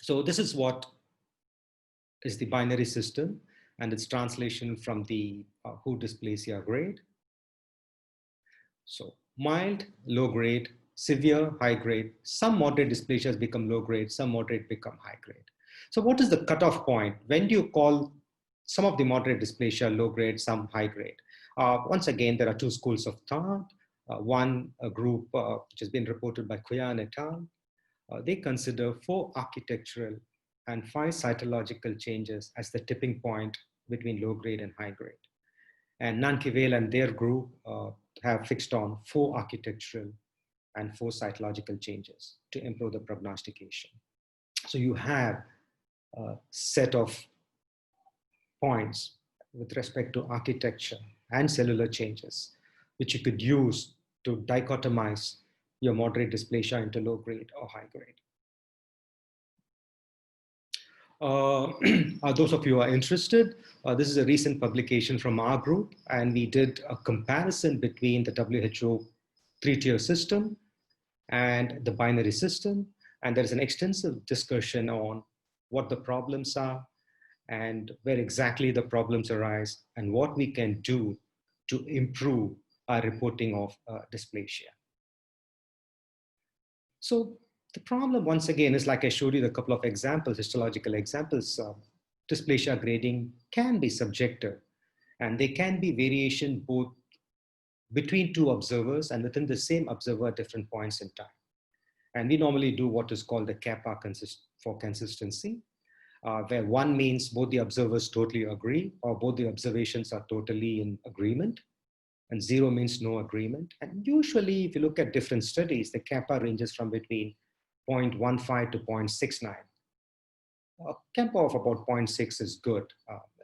So this is what is the binary system and its translation from the WHO dysplasia grade. So mild, low grade, severe, high grade. Some moderate dysplasias become low grade, some moderate become high grade. So what is the cutoff point? When do you call some of the moderate dysplasia low grade, some high grade? Once again, there are two schools of thought. One group which has been reported by Kuyan et al. They consider 4 architectural and 5 cytological changes as the tipping point between low grade and high grade. And Nankivel and their group have fixed on 4 architectural and 4 cytological changes to improve the prognostication. So you have a set of points with respect to architecture and cellular changes, which you could use to dichotomize your moderate dysplasia into low grade or high grade. Those of you who are interested, this is a recent publication from our group, and we did a comparison between the WHO 3-tier system and the binary system. And there's an extensive discussion on what the problems are and where exactly the problems arise and what we can do to improve our reporting of dysplasia. So the problem, once again, is like I showed you the couple of examples, histological examples. Dysplasia grading can be subjective, and there can be variation both between 2 observers and within the same observer at different points in time. And we normally do what is called the kappa for consistency. where 1 means both the observers totally agree or both the observations are totally in agreement, and 0 means no agreement. And usually, if you look at different studies, the kappa ranges from between 0.15 to 0.69. A kappa of about 0.6 is good,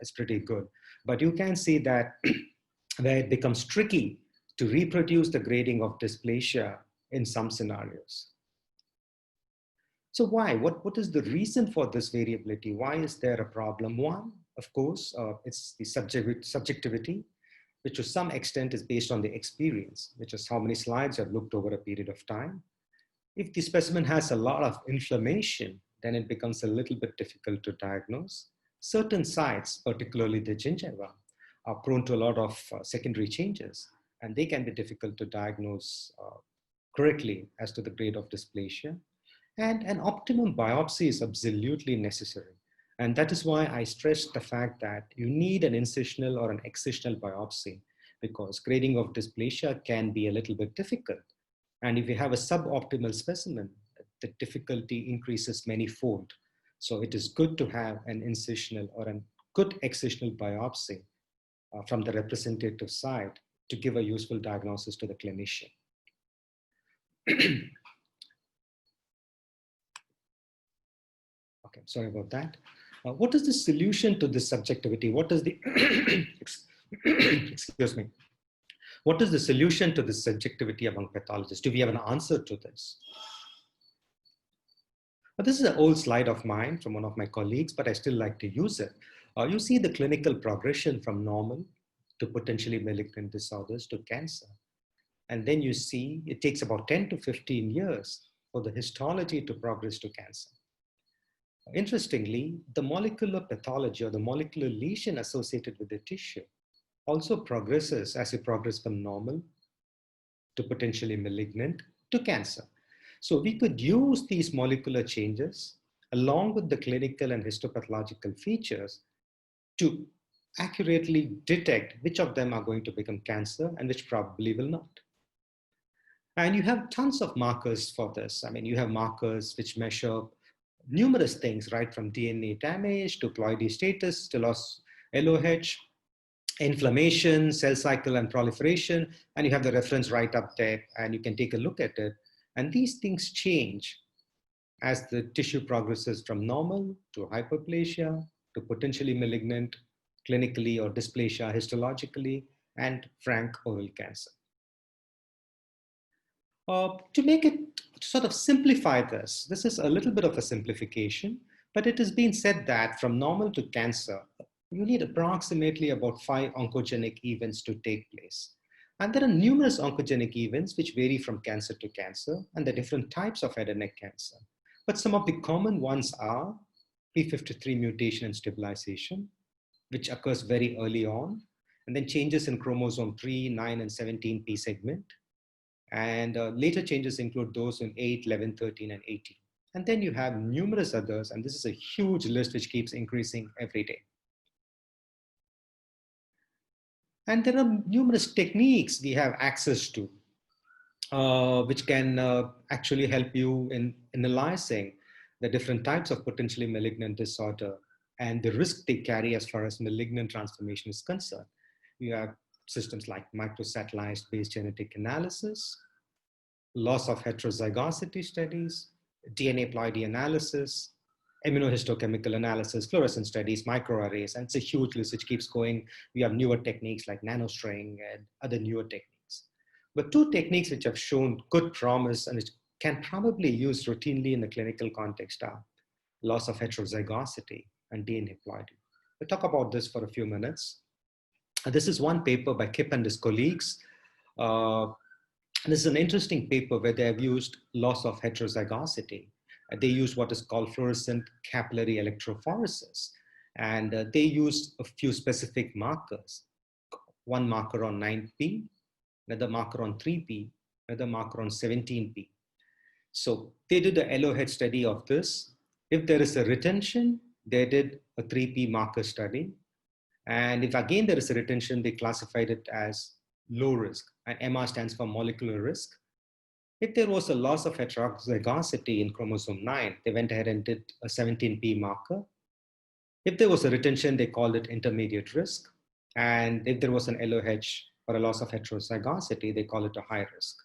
it's pretty good. But you can see that where it becomes tricky to reproduce the grading of dysplasia in some scenarios. So why? What is the reason for this variability? Why is there a problem? One, of course, it's the subjectivity, which to some extent is based on the experience, which is how many slides you have looked over a period of time. If the specimen has a lot of inflammation, then it becomes a little bit difficult to diagnose. Certain sites, particularly the gingiva, are prone to a lot of secondary changes, and they can be difficult to diagnose correctly as to the grade of dysplasia. And an optimum biopsy is absolutely necessary. And that is why I stressed the fact that you need an incisional or an excisional biopsy, because grading of dysplasia can be a little bit difficult. And if you have a suboptimal specimen, the difficulty increases many-fold. So it is good to have an incisional or a good excisional biopsy from the representative side to give a useful diagnosis to the clinician. Okay, sorry about that. What is the solution to this subjectivity? What is the, excuse me. What is the solution to this subjectivity among pathologists? Do we have an answer to this? But this is an old slide of mine from one of my colleagues, but I still like to use it. You see the clinical progression from normal to potentially malignant disorders to cancer. And then you see it takes about 10 to 15 years for the histology to progress to cancer. Interestingly, the molecular pathology or the molecular lesion associated with the tissue also progresses as you progress from normal to potentially malignant to cancer. So we could use these molecular changes along with the clinical and histopathological features to accurately detect which of them are going to become cancer and which probably will not. And you have tons of markers for this. I mean, you have markers which measure numerous things, right from DNA damage to ploidy status to LOH, inflammation, cell cycle and proliferation, and you have the reference right up there and you can take a look at it. And these things change as the tissue progresses from normal to hyperplasia to potentially malignant clinically or dysplasia histologically and frank oral cancer. To make it sort of simplify this, this is a little bit of a simplification, but it has been said that from normal to cancer, you need approximately about 5 oncogenic events to take place. And there are numerous oncogenic events which vary from cancer to cancer, and the different types of head and neck cancer. But some of the common ones are p53 mutation and stabilization, which occurs very early on, and then changes in chromosome 3, 9, and 17p segment. And later changes include those in 8, 11, 13, and 18. And then you have numerous others, and this is a huge list which keeps increasing every day. And there are numerous techniques we have access to, which can actually help you in analyzing the different types of potentially malignant disorder and the risk they carry as far as malignant transformation is concerned. You have systems like microsatellite-based genetic analysis, loss of heterozygosity studies, DNA ploidy analysis, immunohistochemical analysis, fluorescence studies, microarrays, and it's a huge list which keeps going. We have newer techniques like nanostring and other newer techniques. But 2 techniques which have shown good promise and which can probably use routinely in the clinical context are loss of heterozygosity and DNA ploidy. We'll talk about this for a few minutes. This is one paper by Kip and his colleagues. This is an interesting paper where they have used loss of heterozygosity. They used what is called fluorescent capillary electrophoresis. And they used a few specific markers. One marker on 9p, another marker on 3p, another marker on 17p. So they did a LOH study of this. If there is a retention, they did a 3p marker study. And if again there is a retention, they classified it as low risk, and MR stands for molecular risk. If there was a loss of heterozygosity in chromosome 9, they went ahead and did a 17p marker. If there was a retention, they called it intermediate risk. And if there was an LOH or a loss of heterozygosity, they call it a high risk.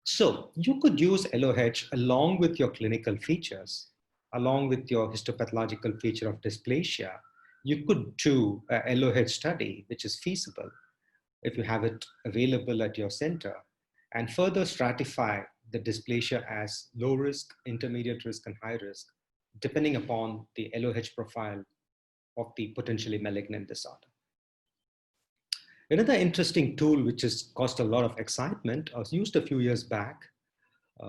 So you could use LOH along with your clinical features, along with your histopathological feature of dysplasia. You could do a LOH study, which is feasible if you have it available at your center, and further stratify the dysplasia as low risk, intermediate risk, and high risk, depending upon the LOH profile of the potentially malignant disorder. Another interesting tool which has caused a lot of excitement, was used a few years back,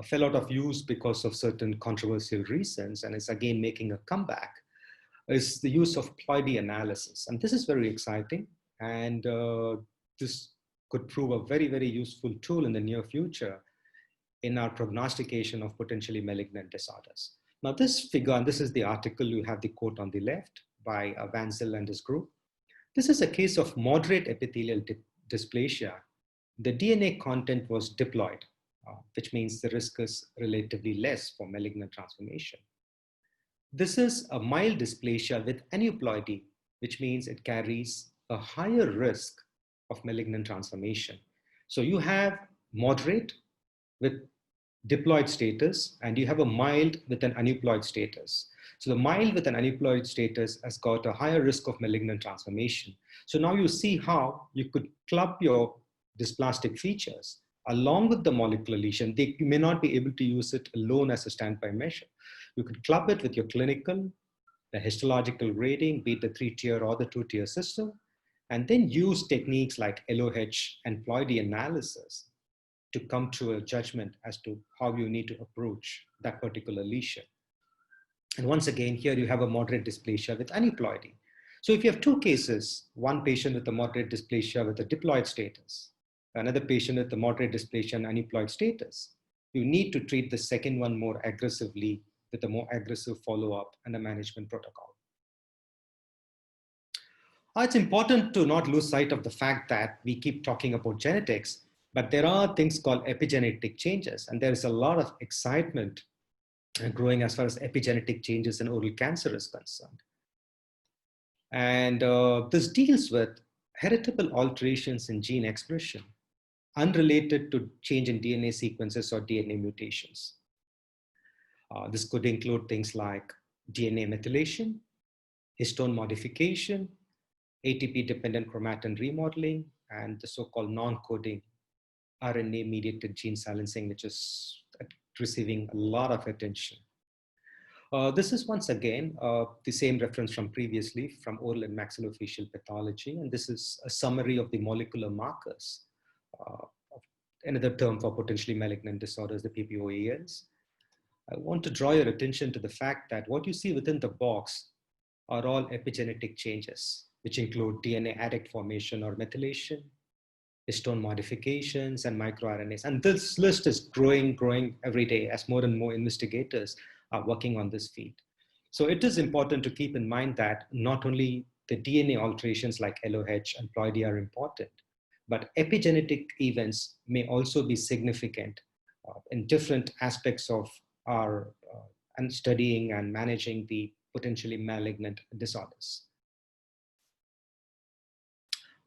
fell out of use because of certain controversial reasons, and is again making a comeback, is the use of ploidy analysis. And this is very exciting, and this could prove a very, very useful tool in the near future in our prognostication of potentially malignant disorders. Now this figure, and this is the article, you have the quote on the left by Van Zyl and his group. This is a case of moderate epithelial dysplasia. The DNA content was diploid, which means the risk is relatively less for malignant transformation. This is a mild dysplasia with aneuploidy, which means it carries a higher risk of malignant transformation. So you have moderate with diploid status, and you have a mild with an aneuploid status. So the mild with an aneuploid status has got a higher risk of malignant transformation. So now you see how you could club your dysplastic features along with the molecular lesion. You may not be able to use it alone as a standby measure. You could club it with your clinical, the histological rating, be it the 3-tier or the 2-tier system, and then use techniques like LOH and ploidy analysis to come to a judgment as to how you need to approach that particular lesion. And once again, here you have a moderate dysplasia with aneuploidy. So if you have two cases, one patient with a moderate dysplasia with a diploid status, another patient with a moderate dysplasia and aneuploid status, you need to treat the second one more aggressively with a more aggressive follow-up and a management protocol. It's important to not lose sight of the fact that we keep talking about genetics, but there are things called epigenetic changes, and there is a lot of excitement growing as far as epigenetic changes in oral cancer is concerned. And this deals with heritable alterations in gene expression, unrelated to change in DNA sequences or DNA mutations. This could include things like DNA methylation, histone modification, ATP-dependent chromatin remodeling, and the so-called non-coding RNA-mediated gene silencing, which is receiving a lot of attention. This is once again the same reference from previously from oral and maxillofacial pathology, and this is a summary of the molecular markers. Another term for potentially malignant disorders, the PPOALs. I want to draw your attention to the fact that what you see within the box are all epigenetic changes, which include DNA adduct formation or methylation, histone modifications, and microRNAs. And this list is growing every day as more and more investigators are working on this field. So it is important to keep in mind that not only the DNA alterations like LOH and ploidy are important, but epigenetic events may also be significant in different aspects of our and studying and managing the potentially malignant disorders.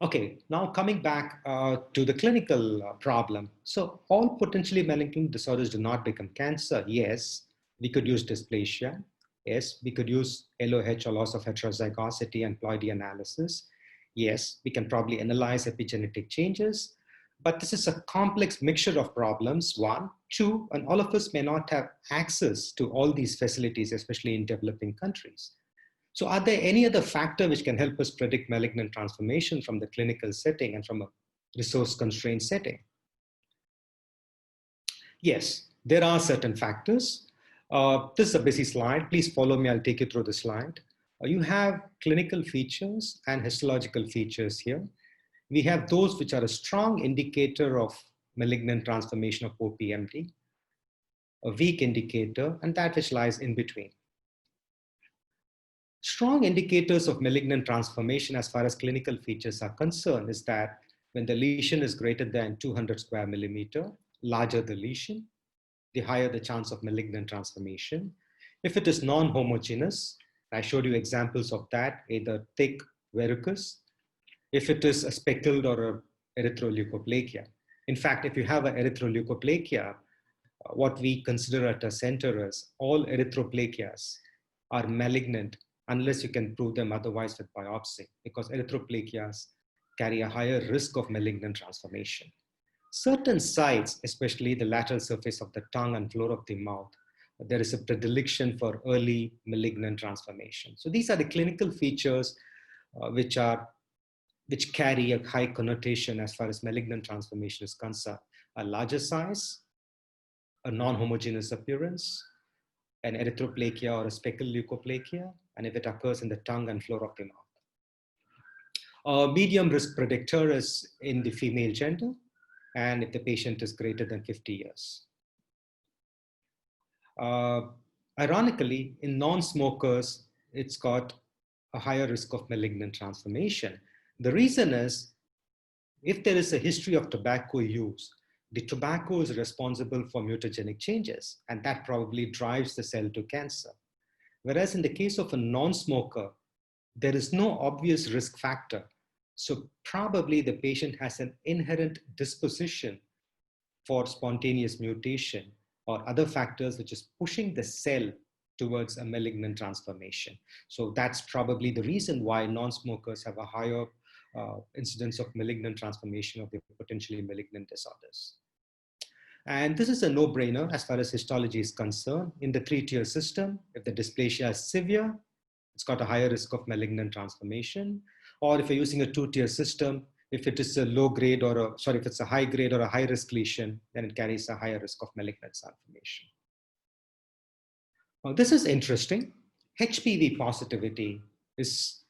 Okay, now coming back to the clinical problem. So all potentially malignant disorders do not become cancer. Yes, we could use dysplasia. Yes, we could use LOH or loss of heterozygosity and ploidy analysis. Yes, we can probably analyze epigenetic changes, but this is a complex mixture of problems, one. Two, and all of us may not have access to all these facilities, especially in developing countries. So are there any other factor which can help us predict malignant transformation from the clinical setting and from a resource-constrained setting? Yes, there are certain factors. This is a busy slide. Please follow me. I'll take you through the slide. You have clinical features and histological features here. We have those which are a strong indicator of malignant transformation of OPMD, a weak indicator, and that which lies in between. Strong indicators of malignant transformation as far as clinical features are concerned is that when the lesion is greater than 200 square millimeter, larger the lesion, the higher the chance of malignant transformation. If it is non-homogeneous, I showed you examples of that, either thick verrucous, if it is a speckled or a erythroleukoplakia. In fact, if you have an erythroleukoplakia, what we consider at a center is all erythroplakias are malignant unless you can prove them otherwise with biopsy, because erythroplakias carry a higher risk of malignant transformation. Certain sites, especially the lateral surface of the tongue and floor of the mouth, there is a predilection for early malignant transformation. So these are the clinical features which carry a high connotation as far as malignant transformation is concerned. A larger size, a non-homogeneous appearance, an erythroplakia or a speckled leukoplakia, and if it occurs in the tongue and floor of the mouth. A medium risk predictor is in the female gender, and if the patient is greater than 50 years. Ironically, in non-smokers, it's got a higher risk of malignant transformation. The reason is, if there is a history of tobacco use, the tobacco is responsible for mutagenic changes, and that probably drives the cell to cancer. Whereas in the case of a non-smoker, there is no obvious risk factor. So probably the patient has an inherent disposition for spontaneous mutation or other factors which is pushing the cell towards a malignant transformation. So that's probably the reason why non-smokers have a higher incidence of malignant transformation of the potentially malignant disorders. And this is a no-brainer as far as histology is concerned. In the 3-tier system, if the dysplasia is severe, it's got a higher risk of malignant transformation. Or if you're using a 2-tier system, if it is a low grade or if it's a high grade or a high risk lesion, then it carries a higher risk of malignant transformation. Now, this is interesting. HPV positivity is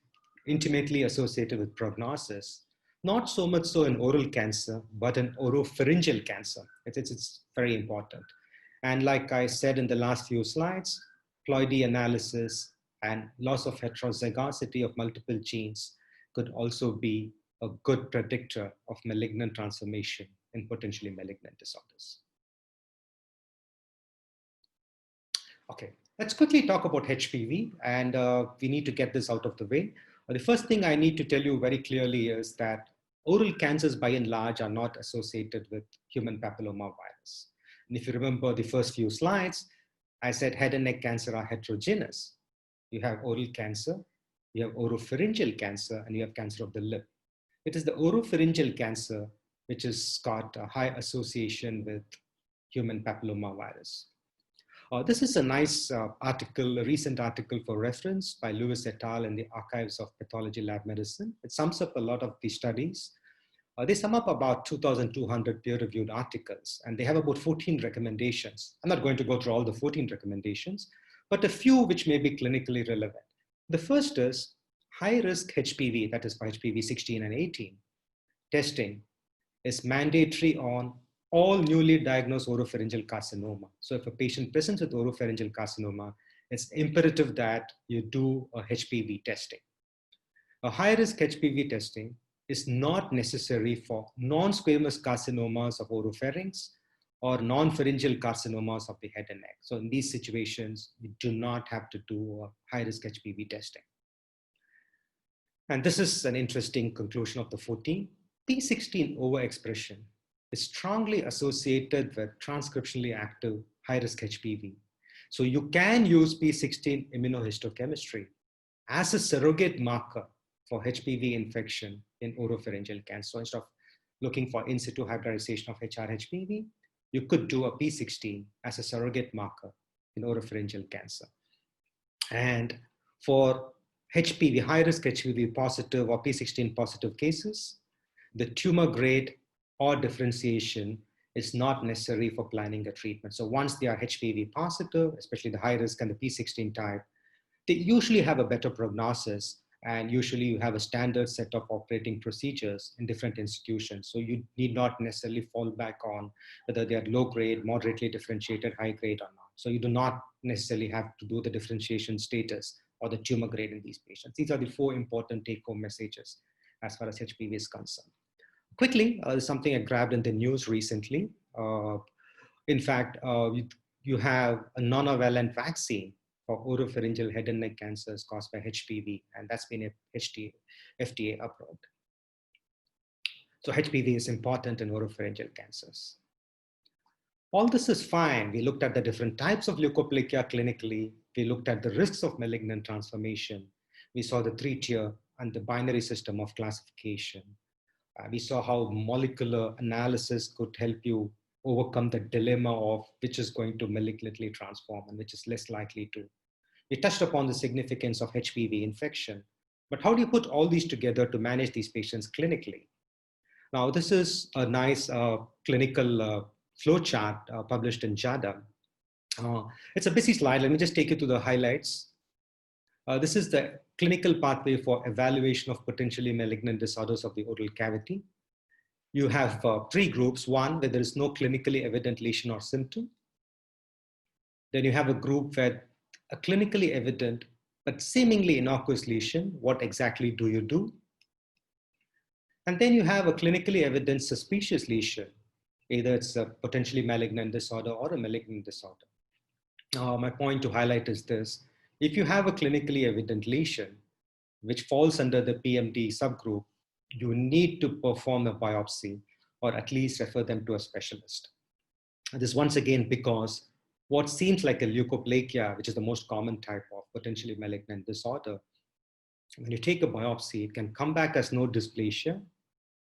intimately associated with prognosis, not so much so in oral cancer, but in oropharyngeal cancer. It's very important. And like I said in the last few slides, ploidy analysis and loss of heterozygosity of multiple genes could also be a good predictor of malignant transformation in potentially malignant disorders. Okay, let's quickly talk about HPV, and we need to get this out of the way. The first thing I need to tell you very clearly is that oral cancers by and large are not associated with human papillomavirus. And if you remember the first few slides, I said head and neck cancer are heterogeneous. You have oral cancer, you have oropharyngeal cancer, and you have cancer of the lip. It is the oropharyngeal cancer which has got a high association with human papillomavirus. This is a nice article, a recent article for reference by Lewis et al. In the Archives of Pathology Lab Medicine. It sums up a lot of the studies. They sum up about 2,200 peer-reviewed articles, and they have about 14 recommendations. I'm not going to go through all the 14 recommendations, but a few which may be clinically relevant. The first is high-risk HPV, that is for HPV 16 and 18, testing is mandatory on all newly diagnosed oropharyngeal carcinoma. So if a patient presents with oropharyngeal carcinoma, it's imperative that you do a HPV testing. A high-risk HPV testing is not necessary for non-squamous carcinomas of oropharynx or non-pharyngeal carcinomas of the head and neck. So in these situations, you do not have to do a high-risk HPV testing. And this is an interesting conclusion of the 14. P16 overexpression is strongly associated with transcriptionally active high-risk HPV. So you can use P16 immunohistochemistry as a surrogate marker for HPV infection in oropharyngeal cancer. So instead of looking for in situ hybridization of HR-HPV, you could do a P16 as a surrogate marker in oropharyngeal cancer. And for HPV, high-risk HPV positive or P16 positive cases, the tumor grade or differentiation is not necessary for planning a treatment. So once they are HPV positive, especially the high risk and the P16 type, they usually have a better prognosis, and usually you have a standard set of operating procedures in different institutions. So you need not necessarily fall back on whether they are low grade, moderately differentiated, high grade or not. So you do not necessarily have to do the differentiation status or the tumor grade in these patients. These are the 4 important take-home messages as far as HPV is concerned. Quickly, something I grabbed in the news recently. In fact, you have a non-valent vaccine for oropharyngeal head and neck cancers caused by HPV, and that's been FDA approved. So HPV is important in oropharyngeal cancers. All this is fine. We looked at the different types of leukoplakia clinically. We looked at the risks of malignant transformation. We saw the 3-tier and the binary system of classification. We saw how molecular analysis could help you overcome the dilemma of which is going to malignantly transform and which is less likely to. We touched upon the significance of HPV infection, but how do you put all these together to manage these patients clinically? Now, this is a nice clinical flow chart published in JADA. It's a busy slide. Let me just take you to the highlights. This is the clinical pathway for evaluation of potentially malignant disorders of the oral cavity. You have 3 groups. One, where there is no clinically evident lesion or symptom. Then you have a group where a clinically evident but seemingly innocuous lesion. What exactly do you do? And then you have a clinically evident suspicious lesion. Either it's a potentially malignant disorder or a malignant disorder. My point to highlight is this. If you have a clinically evident lesion, which falls under the PMD subgroup, you need to perform a biopsy or at least refer them to a specialist. This once again because what seems like a leukoplakia, which is the most common type of potentially malignant disorder, when you take a biopsy, it can come back as node dysplasia,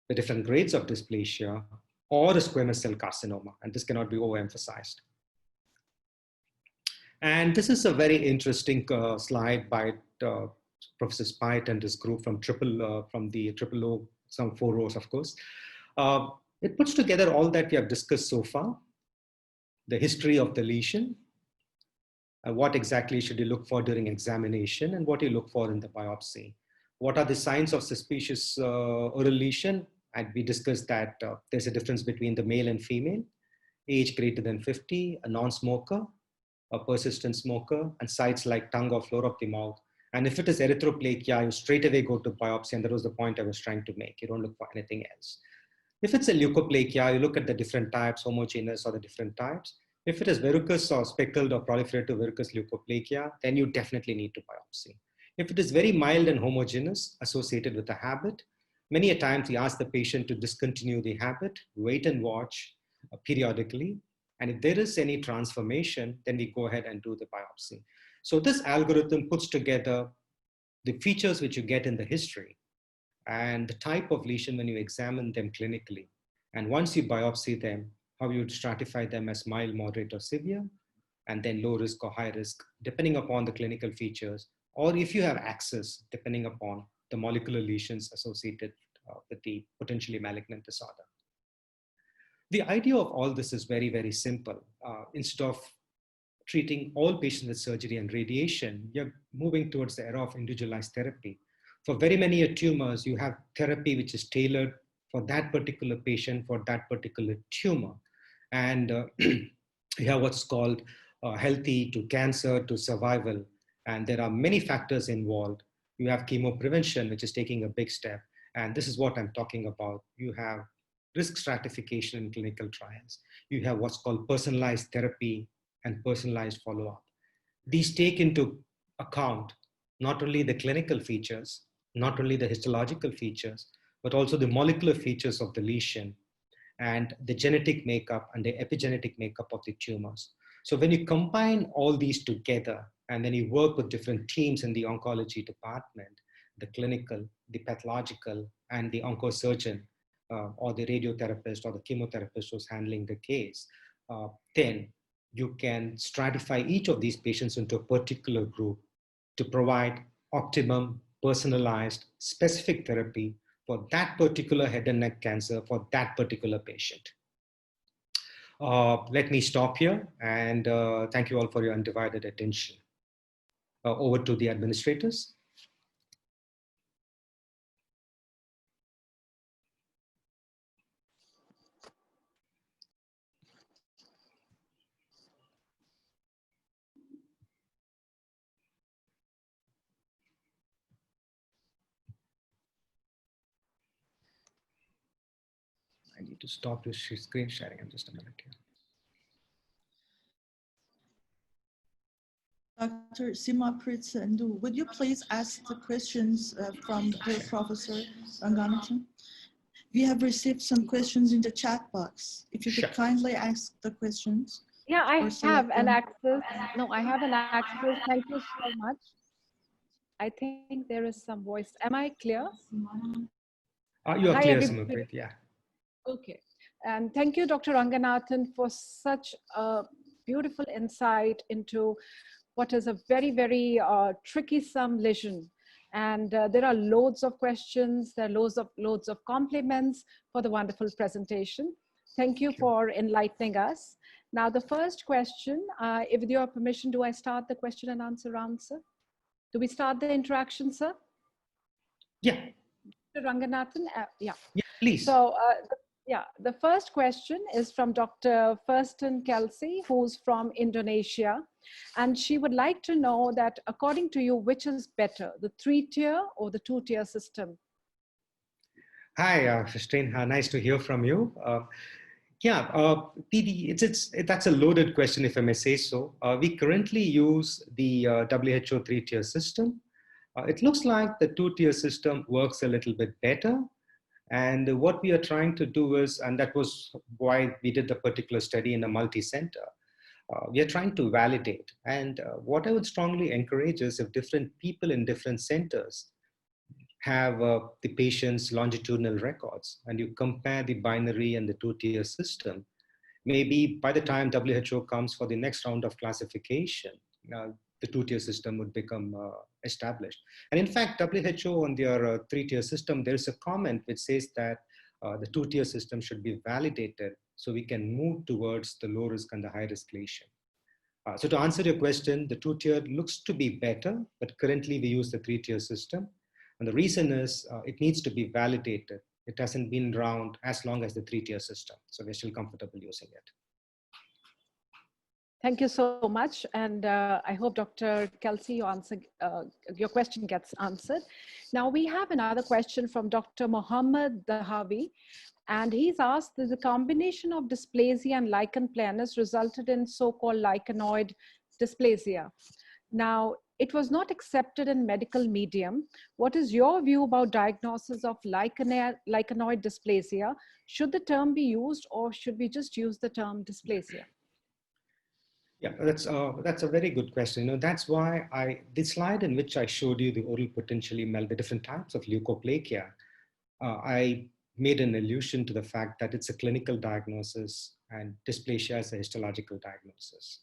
the different grades of dysplasia, or a squamous cell carcinoma, and this cannot be overemphasized. And this is a very interesting slide by Professor Spite and his group from the O, some 4 rows, of course. It puts together all that we have discussed so far, the history of the lesion, what exactly should you look for during examination, and what you look for in the biopsy. What are the signs of suspicious oral lesion? And we discussed that there's a difference between the male and female, age greater than 50, a non-smoker, a persistent smoker, and sites like tongue or floor of the mouth. And if it is erythroplakia, you straight away go to biopsy, and that was the point I was trying to make. You don't look for anything else. If it's a leukoplakia, you look at the different types, homogeneous or the different types. If it is verrucous or speckled or proliferative verrucous leukoplakia, then you definitely need to biopsy. If it is very mild and homogeneous, associated with a habit, many a times we ask the patient to discontinue the habit, wait and watch periodically. And if there is any transformation, then we go ahead and do the biopsy. So this algorithm puts together the features which you get in the history and the type of lesion when you examine them clinically. And once you biopsy them, how you would stratify them as mild, moderate, or severe, and then low risk or high risk, depending upon the clinical features, or if you have access, depending upon the molecular lesions associated with the potentially malignant disorder. The idea of all this is very, very simple. Instead of treating all patients with surgery and radiation, you're moving towards the era of individualized therapy. For very many tumors, you have therapy which is tailored for that particular patient, for that particular tumor. And you have what's called healthy to cancer to survival. And there are many factors involved. You have chemoprevention, which is taking a big step. And this is what I'm talking about. You have risk stratification in clinical trials. You have what's called personalized therapy and personalized follow-up. These take into account not only the clinical features, not only the histological features, but also the molecular features of the lesion and the genetic makeup and the epigenetic makeup of the tumors. So when you combine all these together and then you work with different teams in the oncology department, the clinical, the pathological, and the oncosurgeon, or the radiotherapist or the chemotherapist who's handling the case, then you can stratify each of these patients into a particular group to provide optimum, personalized, specific therapy for that particular head and neck cancer for that particular patient. Let me stop here and thank you all for your undivided attention. Over to the administrators. I need to stop this screen sharing in just a minute here. Dr. Simaprit Sandhu, would you please ask the questions from dear Professor Ranganathan? We have received some questions in the chat box. If you could kindly ask the questions. Yeah, I have an them. access. No, I have an access. Thank you so much. I think there is some voice. Am I clear? You are Hi, clear, everybody. Simaprit, yeah. Okay. And thank you, Dr. Ranganathan, for such a beautiful insight into what is a very, very tricky-some lesion. And there are loads of questions, there are loads of compliments for the wonderful presentation. Thank you for enlightening us. Now, the first question, if with your permission, do I start the question and answer round, sir? Do we start the interaction, sir? Yeah. Dr. Ranganathan, yeah. Yeah, please. So, yeah, the first question is from Dr. Firsten Kelsey, who's from Indonesia. And she would like to know that, according to you, which is better, the 3-tier or the 2-tier system? Hi, Christine. Nice to hear from you. That's a loaded question, if I may say so. We currently use the WHO 3-tier system. It looks like the 2-tier system works a little bit better. And what we are trying to do is, and that was why we did the particular study in a multi-center, we are trying to validate. And what I would strongly encourage is if different people in different centers have the patient's longitudinal records and you compare the binary and the 2-tier system, maybe by the time WHO comes for the next round of classification, the 2-tier system would become established. And in fact, WHO on their 3-tier system, there's a comment which says that the 2-tier system should be validated so we can move towards the low risk and the high risk lesion. So to answer your question, the 2-tier looks to be better, but currently we use the 3-tier system. And the reason is it needs to be validated. It hasn't been around as long as the 3-tier system. So we're still comfortable using it. Thank you so much. And I hope, Dr. Kelsey, your question gets answered. Now we have another question from Dr. Mohammed Dahavi. And he's asked that the combination of dysplasia and lichen planus resulted in so-called lichenoid dysplasia. Now, it was not accepted in medical medium. What is your view about diagnosis of lichenoid dysplasia? Should the term be used or should we just use the term dysplasia? Yeah, that's a very good question. You know, that's why the slide in which I showed you the oral potentially the different types of leukoplakia, I made an allusion to the fact that it's a clinical diagnosis and dysplasia is a histological diagnosis.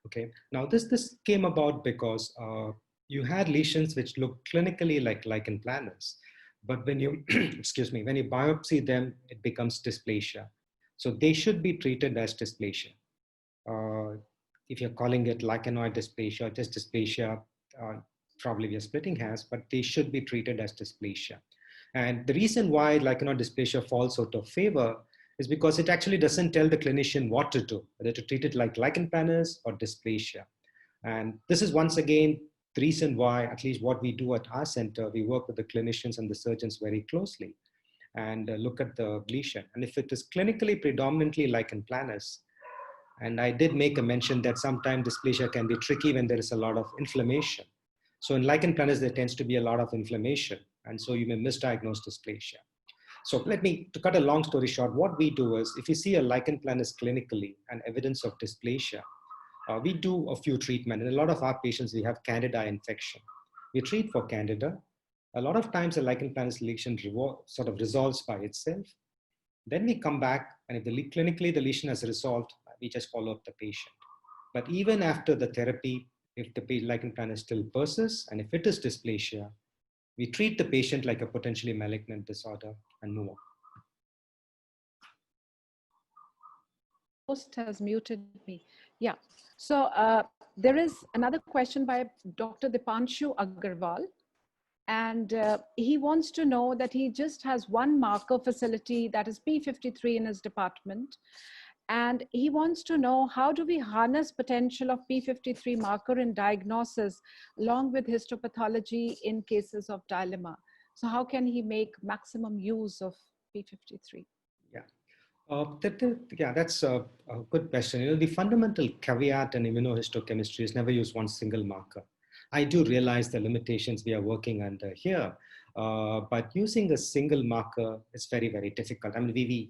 Okay, now this came about because you had lesions which look clinically like lichen planus, but when you, excuse me, when you biopsy them, it becomes dysplasia. So they should be treated as dysplasia. If you're calling it lichenoid dysplasia, or just dysplasia, probably we are splitting hairs, but they should be treated as dysplasia. And the reason why lichenoid dysplasia falls out of favor is because it actually doesn't tell the clinician what to do, whether to treat it like lichen planus or dysplasia. And this is once again the reason why, at least what we do at our center, we work with the clinicians and the surgeons very closely and look at the lesion. And if it is clinically predominantly lichen planus, and I did make a mention that sometimes dysplasia can be tricky when there is a lot of inflammation. So in lichen planus, there tends to be a lot of inflammation. And so you may misdiagnose dysplasia. So to cut a long story short, what we do is if you see a lichen planus clinically and evidence of dysplasia, we do a few treatments. In a lot of our patients, we have candida infection. We treat for candida. A lot of times the lichen planus lesion sort of resolves by itself. Then we come back and if clinically the lesion has resolved, we just follow up the patient. But even after the therapy, if the lichen planus still persists and if it is dysplasia, we treat the patient like a potentially malignant disorder and move on. Host has muted me. Yeah. So there is another question by Dr. Dipanshu Agarwal. And he wants to know that he just has one marker facility that is P53 in his department. And he wants to know, how do we harness potential of P53 marker in diagnosis along with histopathology in cases of dilemma? So how can he make maximum use of P53? Yeah. Yeah, that's a good question. You know, the fundamental caveat in immunohistochemistry is never use one single marker. I do realize the limitations we are working under here, but using a single marker is very, very difficult. I mean,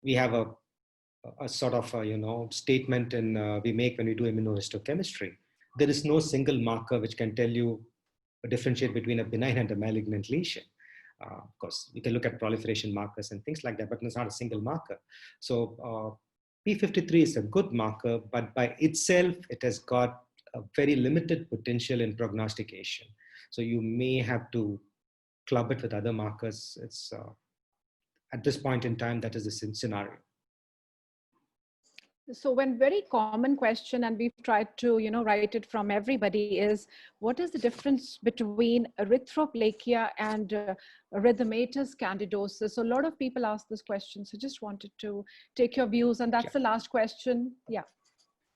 we have a sort of statement we make when we do immunohistochemistry. There is no single marker which can tell you differentiate between a benign and a malignant lesion. Of course, you can look at proliferation markers and things like that, but it's not a single marker. So P53 is a good marker, but by itself, it has got a very limited potential in prognostication. So you may have to club it with other markers. It's at this point in time, that is the scenario. So one very common question, and we've tried to, write it from everybody, is what is the difference between erythroplakia and erythematous candidosis? So a lot of people ask this question. So just wanted to take your views, and that's the last question. Yeah.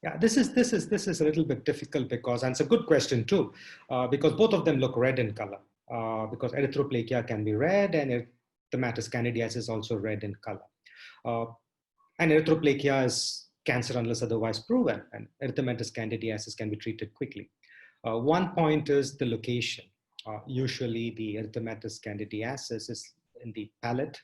Yeah, this is a little bit difficult because, and it's a good question too, because both of them look red in color. Because erythroplakia can be red, and erythematous candidiasis is also red in color. And erythroplakia is cancer unless otherwise proven, and erythematous candidiasis can be treated quickly. One point is the location. Usually the erythematous candidiasis is in the palate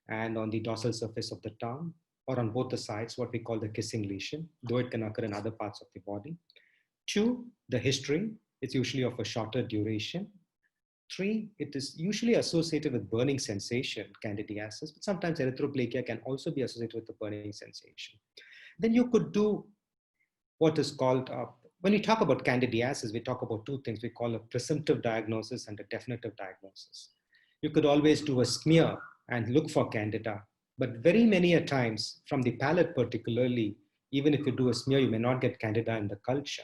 and on the dorsal surface of the tongue, or on both the sides, what we call the kissing lesion, though it can occur in other parts of the body. 2, the history. It's usually of a shorter duration. 3, it is usually associated with burning sensation, candidiasis, but sometimes erythroplakia can also be associated with the burning sensation. Then you could do what is called, when we talk about candidiasis, we talk about 2 things. We call a presumptive diagnosis and a definitive diagnosis. You could always do a smear and look for candida, but very many a times from the palate particularly, even if you do a smear, you may not get candida in the culture.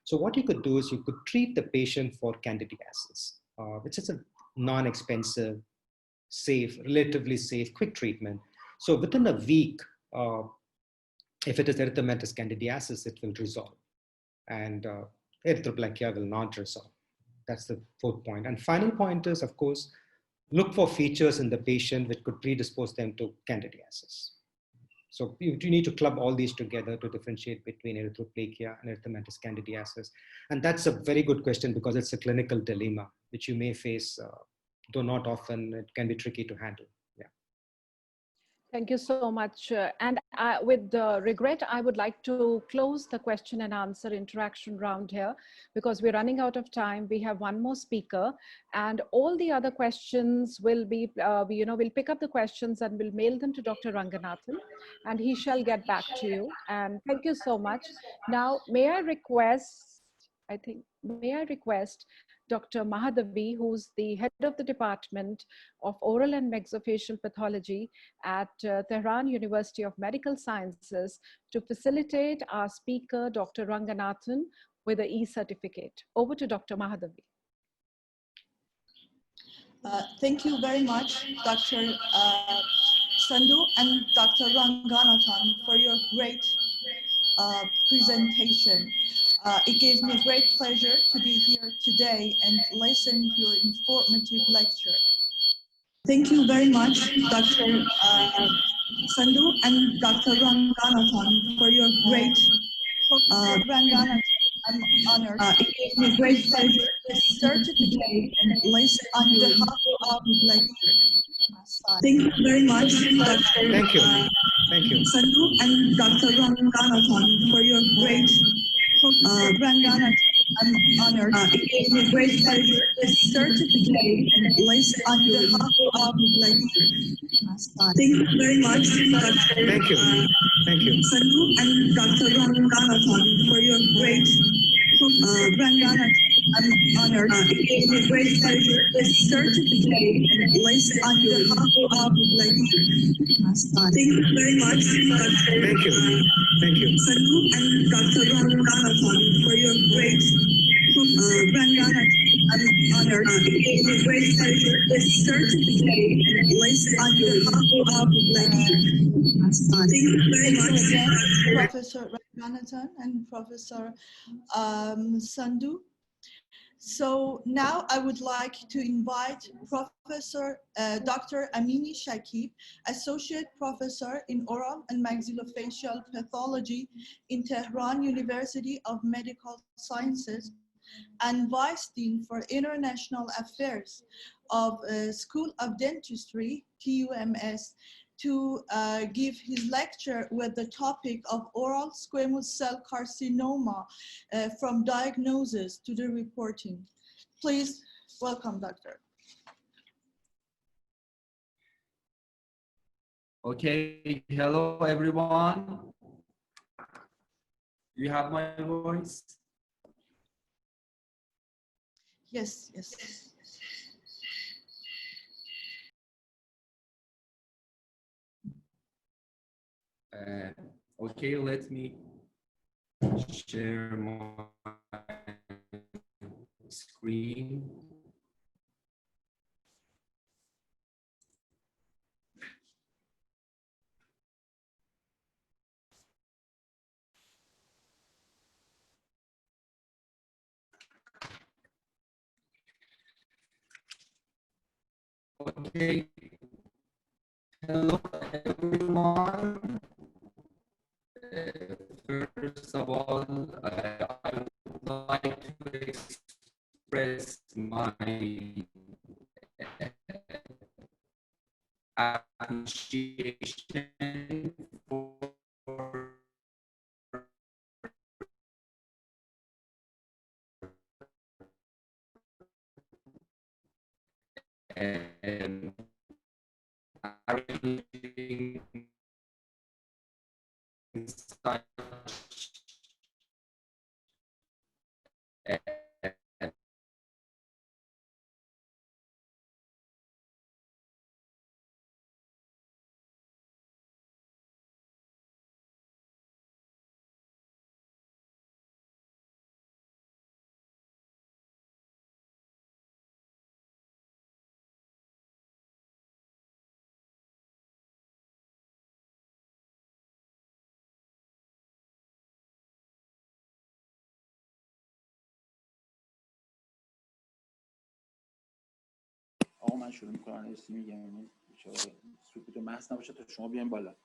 So what you could do is you could treat the patient for candidiasis, which is a non-expensive, safe, relatively safe, quick treatment. So within a week, if it is erythematous candidiasis, it will resolve, and erythroplakia will not resolve. That's the 4th point. And final point is, of course, look for features in the patient which could predispose them to candidiasis. So you need to club all these together to differentiate between erythroplakia and erythematous candidiasis. And that's a very good question because it's a clinical dilemma which you may face, though not often. It can be tricky to handle. Thank you so much. And with regret, I would like to close the question and answer interaction round here because we're running out of time. We have one more speaker, and all the other questions will be, we'll pick up the questions and we'll mail them to Dr. Ranganathan, and he shall get back to you. And thank you so much. Now, may I request Dr. Mahadavi, who's the head of the Department of Oral and Maxillofacial Pathology at Tehran University of Medical Sciences, to facilitate our speaker, Dr. Ranganathan, with the e-certificate. Over to Dr. Mahadavi. Thank you very much, Dr. Sandhu and Dr. Ranganathan, for your great presentation. It gives me great pleasure to be here today and listen to your informative lecture. Thank you very much, Dr. Sandhu and Dr. Ranganathan, for your great Ranganathan. I'm honored. It gives me great pleasure to certificate and listen on behalf of the lecture. Thank you very much, Dr. Thank you. Thank you. Sandhu and Dr. Ranganathan, for your great Ranganathan. I'm honored. It gives me great pleasure to certificate and listen on behalf of the lecture. Thank you very much, Dr. Thank you. Thank you. Sandhu and Dr. Ranganathan, for your great Ranganathan. I'm honored. It gives me great pleasure to certificate and listen on behalf of the lecture. Thank you very much, Dr. Thank you. Thank you. Sandhu and Dr. Ranganathan, for your great Ranganathan. I'm honored. It gives me great pleasure to certificate and listen on behalf of the lecture. Thank you very much, Professor Ranganathan and Professor Sandhu. So now I would like to invite Professor Dr. Amini Shakib, Associate Professor in Oral and Maxillofacial Pathology in Tehran University of Medical Sciences and Vice Dean for International Affairs of School of Dentistry, TUMS, to give his lecture with the topic of oral squamous cell carcinoma from diagnosis to the reporting. Please welcome, Doctor. Okay, hello everyone. Do you have my voice? Yes, yes. Okay, let me share my screen. Okay, hello everyone. First of all, I would like to express my appreciation for arranging such آقا من شروع میکنم. اسمی میگم سکوت محض نباشه تا شما بیاین بالا.